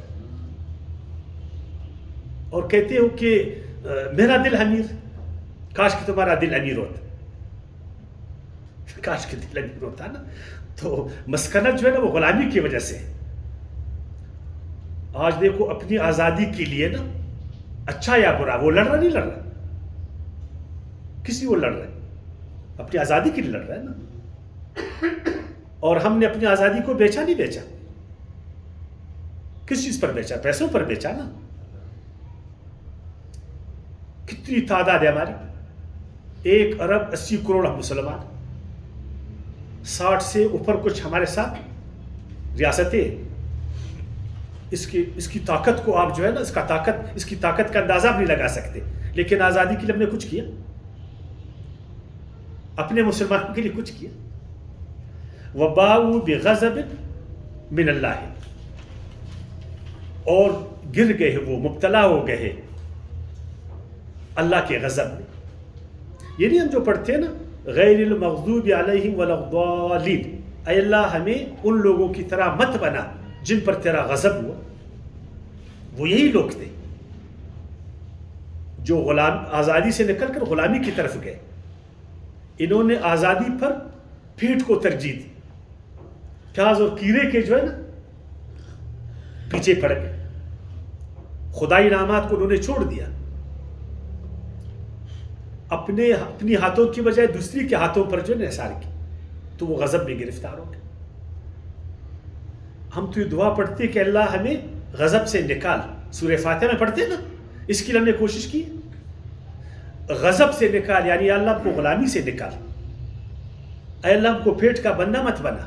اور کہتے ہو کہ میرا دل امیر. کاش کہ تمہارا دل امیر ہوتا، کاش کہ دل امیر ہوتا نا. تو مسکنت جو ہے نا وہ غلامی کی وجہ سے. آج دیکھو اپنی آزادی کے لیے نا، اچھا یا برا، وہ لڑ رہا نہیں لڑ رہا، کسی وہ لڑ رہا ہے، اپنی آزادی کے لیے لڑ رہا ہے نا. اور ہم نے اپنی آزادی کو بیچا نہیں بیچا. کس چیز پر بیچا؟ پیسوں پر بیچا نا. کتنی تعداد ہے ہماری؟ 1 ارب 80 کروڑ ہم مسلمان، 60 سے اوپر کچھ ہمارے ساتھ ریاستیں. اس کی طاقت کو آپ جو ہے نا، اس کی طاقت کا اندازہ بھی نہیں لگا سکتے. لیکن آزادی کے لیے ہم نے کچھ کیا؟ اپنے مسلمانوں کے لیے کچھ کیا؟ وَبَاءُوا بِغَضَبٍ مِّنَ اللَّهِ، اور گر گئے وہ، مبتلا ہو گئے اللہ کے غضب میں. یہ نہیں ہم جو پڑھتے ہیں نا، غیر المغضوب علیہم ولا الضالین، اے اللہ ہمیں ان لوگوں کی طرح مت بنا جن پر تیرا غضب ہوا. وہ یہی لوگ تھے جو آزادی سے نکل کر غلامی کی طرف گئے. انہوں نے آزادی پر پیٹ کو ترجیح دی، پیاز اور کیڑے کے جو ہے نا پیچھے پڑ گئے. خدائی انعامات کو انہوں نے چھوڑ دیا، اپنی ہاتھوں کی بجائے دوسری کے ہاتھوں پر جو انحصار کی، تو وہ غضب میں گرفتار ہو گئے. ہم تو یہ دعا پڑھتے کہ اللہ ہمیں غضب سے نکال، سورہ فاتحہ میں پڑھتے نا، اس کے لیے ہم نے کوشش کی. غضب سے نکال، یعنی اللہ ہم کو غلامی سے نکال، اے اللہ ہم کو پیٹ کا بندہ مت بنا،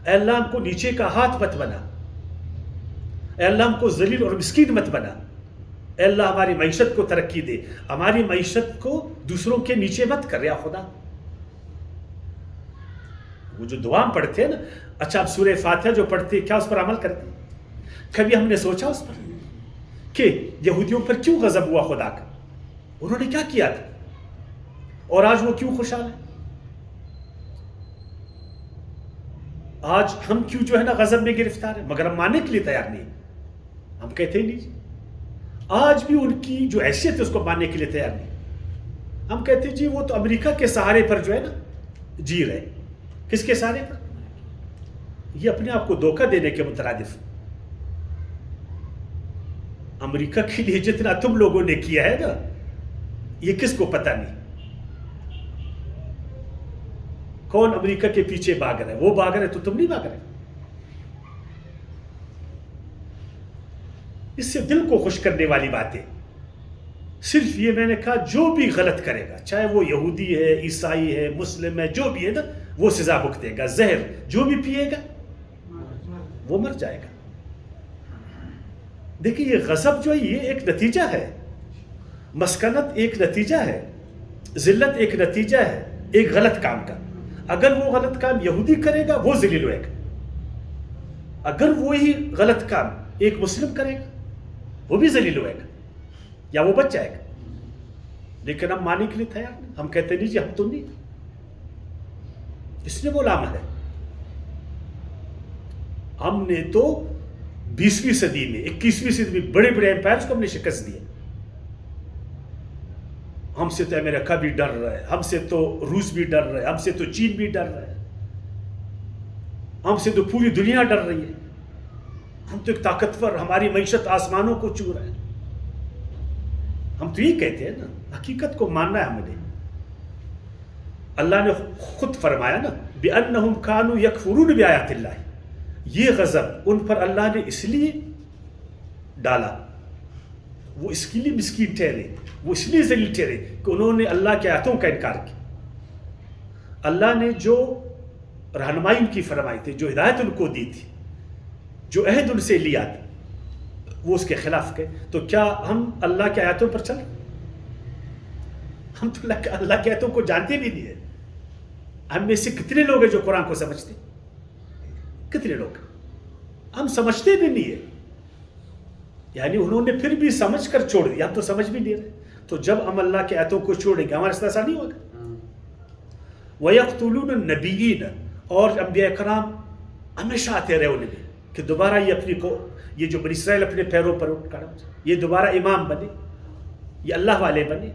اے اللہ ہم کو نیچے کا ہاتھ مت بنا، اے اللہ ہم کو ذلیل اور مسکین مت بنا، اے اللہ ہماری معیشت کو ترقی دے، ہماری معیشت کو دوسروں کے نیچے مت کر یا خدا۔ وہ جو دعا ہم پڑھتے ہیں نا، اچھا اب سورہ فاتحہ جو پڑھتے ہیں کیا اس پر عمل کرتے ہیں؟ کبھی ہم نے سوچا اس پر کہ یہودیوں پر کیوں غضب ہوا خدا کا؟ انہوں نے کیا کیا تھا اور آج وہ کیوں خوشحال ہیں؟ آج ہم کیوں جو ہے نا غضب میں گرفتار ہیں، مگر ہم ماننے کے لیے تیار نہیں، ہم کہتے ہی نہیں، آج بھی ان کی جو حیثیت ہے اس کو ماننے کے لیے تیار نہیں، ہم کہتے ہیں جی وہ تو امریکہ کے سہارے پر جو ہے نا جی رہے۔ کس کے سہارے پر؟ یہ اپنے آپ کو دھوکہ دینے کے مترادف۔ امریکہ کے لیے جتنا تم لوگوں نے کیا ہے نا، یہ کس کو پتہ نہیں۔ کون امریکہ کے پیچھے بھاگ رہا ہے؟ وہ بھاگ رہے تو تم نہیں بھاگ رہے۔ اس سے دل کو خوش کرنے والی باتیں صرف یہ میں نے کہا، جو بھی غلط کرے گا، چاہے وہ یہودی ہے، عیسائی ہے، مسلم ہے، جو بھی ہے نا، وہ سزا بھگتے گا۔ زہر جو بھی پیے گا وہ مر جائے گا۔ دیکھیں یہ غضب جو ہے یہ ایک نتیجہ ہے، مسکنت ایک نتیجہ ہے، ذلت ایک نتیجہ ہے ایک غلط کام کا۔ اگر وہ غلط کام یہودی کرے گا وہ ذلیل ہوئے گا، اگر وہی غلط کام ایک مسلم کرے گا وہ بھی ذلیل ہوئے گا یا وہ بچ جائے گا۔ لیکن ہم ماننے کے لیے تیار نہیں، ہم کہتے نہیں جی ہم تو نہیں، اس نے وہ لام ہے۔ ہم نے تو 20ویں صدی میں 21ویں صدی میں بڑے بڑے امپائرز کو ہم نے شکست دی ہے۔ ہم سے تو امریکہ بھی ڈر رہا ہے، ہم سے تو روس بھی ڈر رہا ہے، ہم سے تو چین بھی ڈر رہا ہے، ہم سے تو پوری دنیا ڈر رہی ہے۔ ہم تو ایک طاقتور، ہماری معیشت آسمانوں کو چھو رہا ہے۔ ہم تو یہ کہتے ہیں نا، حقیقت کو ماننا ہے ہمیں۔ اللہ نے خود فرمایا نا، بِأَنَّهُمْ كَانُوا يَكْفُرُونَ بِآيَاتِ اللَّهِ، یہ غضب ان پر اللہ نے اس لیے ڈالا، وہ اس کے لیے مسکین ٹھہرے، وہ اس لیے ذلیل ٹھہرے کہ انہوں نے اللہ کے آیاتوں کا انکار کیا۔ اللہ نے جو رہنمائی ان کی فرمائی تھی، جو ہدایت ان کو دی تھی، جو عہد ان سے لیا تھا، وہ اس کے خلاف گئے۔ تو کیا ہم اللہ کے آیاتوں پر چلیں؟ ہم تو اللہ کے آیاتوں کو جانتے بھی نہیں ہیں۔ ہم میں سے کتنے لوگ ہیں جو قرآن کو سمجھتے؟ کتنے لوگ؟ ہم سمجھتے بھی نہیں ہیں، یعنی انہوں نے پھر بھی سمجھ کر چھوڑ دیا، ہم تو سمجھ بھی نہیں رہے۔ تو جب ہم اللہ کے آیاتوں کو چھوڑیں گے ہمارا استحصال نہیں ہوگا۔ وَيَقْتُلُونَ النَّبِيِّينَ، اور انبیاء کرام ہمیشہ آتے رہے انہیں بھی کہ دوبارہ یہ جو بنی اسرائیل اپنے پیروں پر اٹھ کر یہ دوبارہ امام بنے، یہ اللہ والے بنے،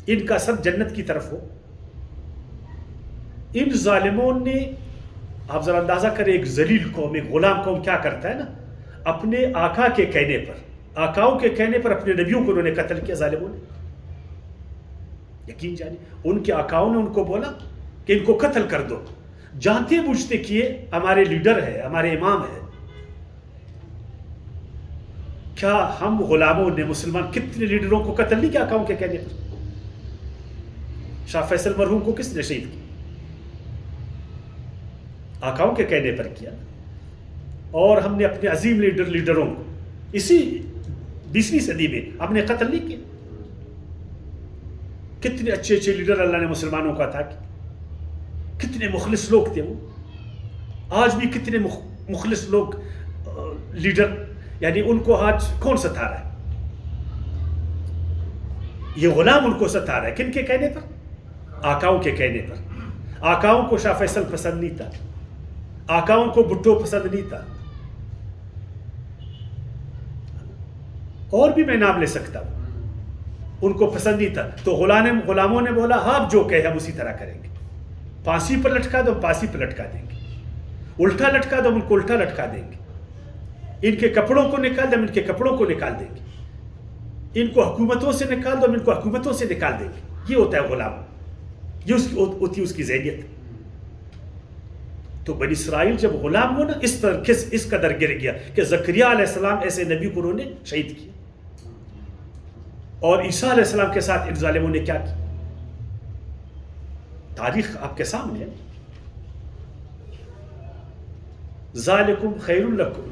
ان کا سب جنت کی طرف ہو۔ ان ظالموں نے، آپ ذرا اندازہ کریں، ایک ذلیل قوم، ایک غلام قوم کیا کرتا ہے نا، اپنے آقا کے کہنے پر، آقاؤں کے کہنے پر اپنے نبیوں کو انہوں نے قتل کیا ظالموں نے۔ یقین جانی ان کے آقاؤں نے ان کو بولا کہ ان کو قتل کر دو، جانتے بوجھتے کیے، ہمارے لیڈر ہے، ہمارے امام ہے۔ کیا ہم غلاموں نے، مسلمان کتنے لیڈروں کو قتل نہیں کیا آقاؤں کے کہنے پر؟ شاہ فیصل مرحوم کو کس نے شہید کیا؟ آقاؤں کے کہنے پر کیا۔ اور ہم نے اپنے عظیم لیڈروں کو اسی 20ویں صدی میں ہم نے قتل نہیں کیا۔ کتنے اچھے اچھے لیڈر اللہ نے مسلمانوں کا تھا، کتنے مخلص لوگ تھے وہ۔ آج بھی کتنے مخلص لوگ لیڈر، یعنی ان کو آج کون ستا رہا ہے؟ یہ غلام ان کو ستا رہا ہے، کن کے کہنے پر؟ آقاؤں کے کہنے پر۔ آقاؤں کو شاہ فیصل پسند نہیں تھا، آقاؤں کو بھٹو پسند نہیں تھا، اور بھی میں نام لے سکتا ہوں، ان کو پسند نہیں تھا۔ تو غلاموں نے بولا آپ جو کہے ہم اسی طرح کریں گے، پھانسی پر لٹکا دو ہم پھانسی پر لٹکا دیں گے، الٹا لٹکا دو ہم ان کو الٹا لٹکا دیں گے، ان کے کپڑوں کو نکال دو ہم ان کے کپڑوں کو نکال دیں گے، ان کو حکومتوں سے نکال دو ہم ان کو حکومتوں سے نکال دیں گے۔ یہ ہوتا ہے غلام، یہ ہوتی ہے اس کی ذہنیت۔ تو بنی اسرائیل جب غلام ہو نا، اس قدر گر گیا کہ زکریا علیہ السلام ایسے نبی کو انہوں نے شہید کیا، اور عیسیٰ علیہ السلام کے ساتھ ان ظالموں نے کیا کی؟ تاریخ آپ کے سامنے ہے. ذالکم خیر لکم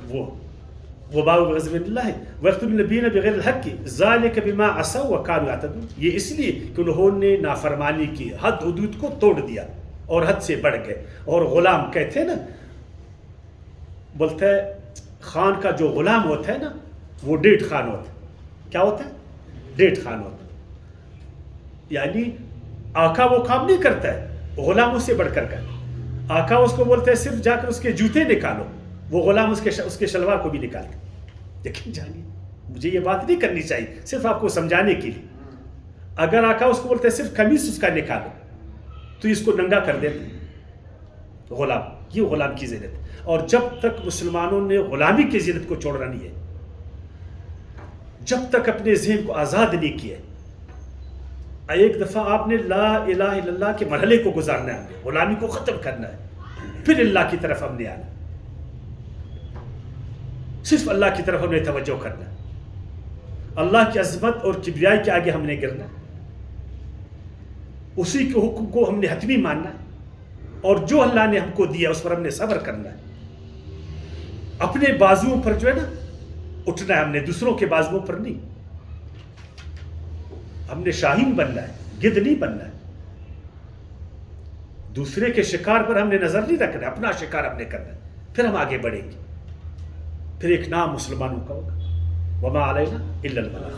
وباء بغضب اللہ ويقتلون النبیین بغیر الحق ذالک بما عصوا وكانوا يعتدون. یہ اس لیے کہ انہوں نے نافرمانی کی، حد حدود کو توڑ دیا اور حد سے بڑھ گئے. اور غلام کہتے ہیں نا، بولتا ہے خان کا جو غلام ہوتا ہے نا وہ 1.5 خان ہوتا ہے. کیا ہوتا ہے؟ 1.5 خان ہوتا ہے. یعنی آقا وہ کام نہیں کرتا ہے، غلام اس سے بڑھ کر کرتا ہے. آقا اس کو بولتے ہیں صرف جا کر اس کے جوتے نکالو، وہ غلام اس کے شلوار کو بھی نکالتا. لیکن جانیے مجھے یہ بات نہیں کرنی چاہیے، صرف آپ کو سمجھانے کے لیے. اگر آقا اس کو بولتے ہیں صرف قمیص اس کا نکالو تو اس کو ننگا کر دیتے غلام. یہ غلام کی زینت. اور جب تک مسلمانوں نے غلامی کی زینت کو چھوڑنا نہیں ہے، جب تک اپنے ذہن کو آزاد نہیں کیا، ایک دفعہ آپ نے لا الہ الا اللہ کے مرحلے کو گزارنا ہے، ہم نے غلامی کو ختم کرنا ہے، پھر اللہ کی طرف ہم نے آنا، صرف اللہ کی طرف ہم نے توجہ کرنا، اللہ کی عظمت اور کبریائی کے آگے ہم نے گرنا، اسی کے حکم کو ہم نے حتمی ماننا، اور جو اللہ نے ہم کو دیا اس پر ہم نے صبر کرنا ہے. اپنے بازوؤں پر جو ہے نا اٹھنا ہے ہم نے، دوسروں کے بازوؤں پر نہیں. ہم نے شاہین بننا ہے، گدھ نہیں بننا ہے. دوسرے کے شکار پر ہم نے نظر نہیں رکھنا، اپنا شکار ہم نے کرنا ہے، پھر ہم آگے بڑھیں گے. پھر ایک نام مسلمانوں کا ہوگا، وما علینا الا البلاغ.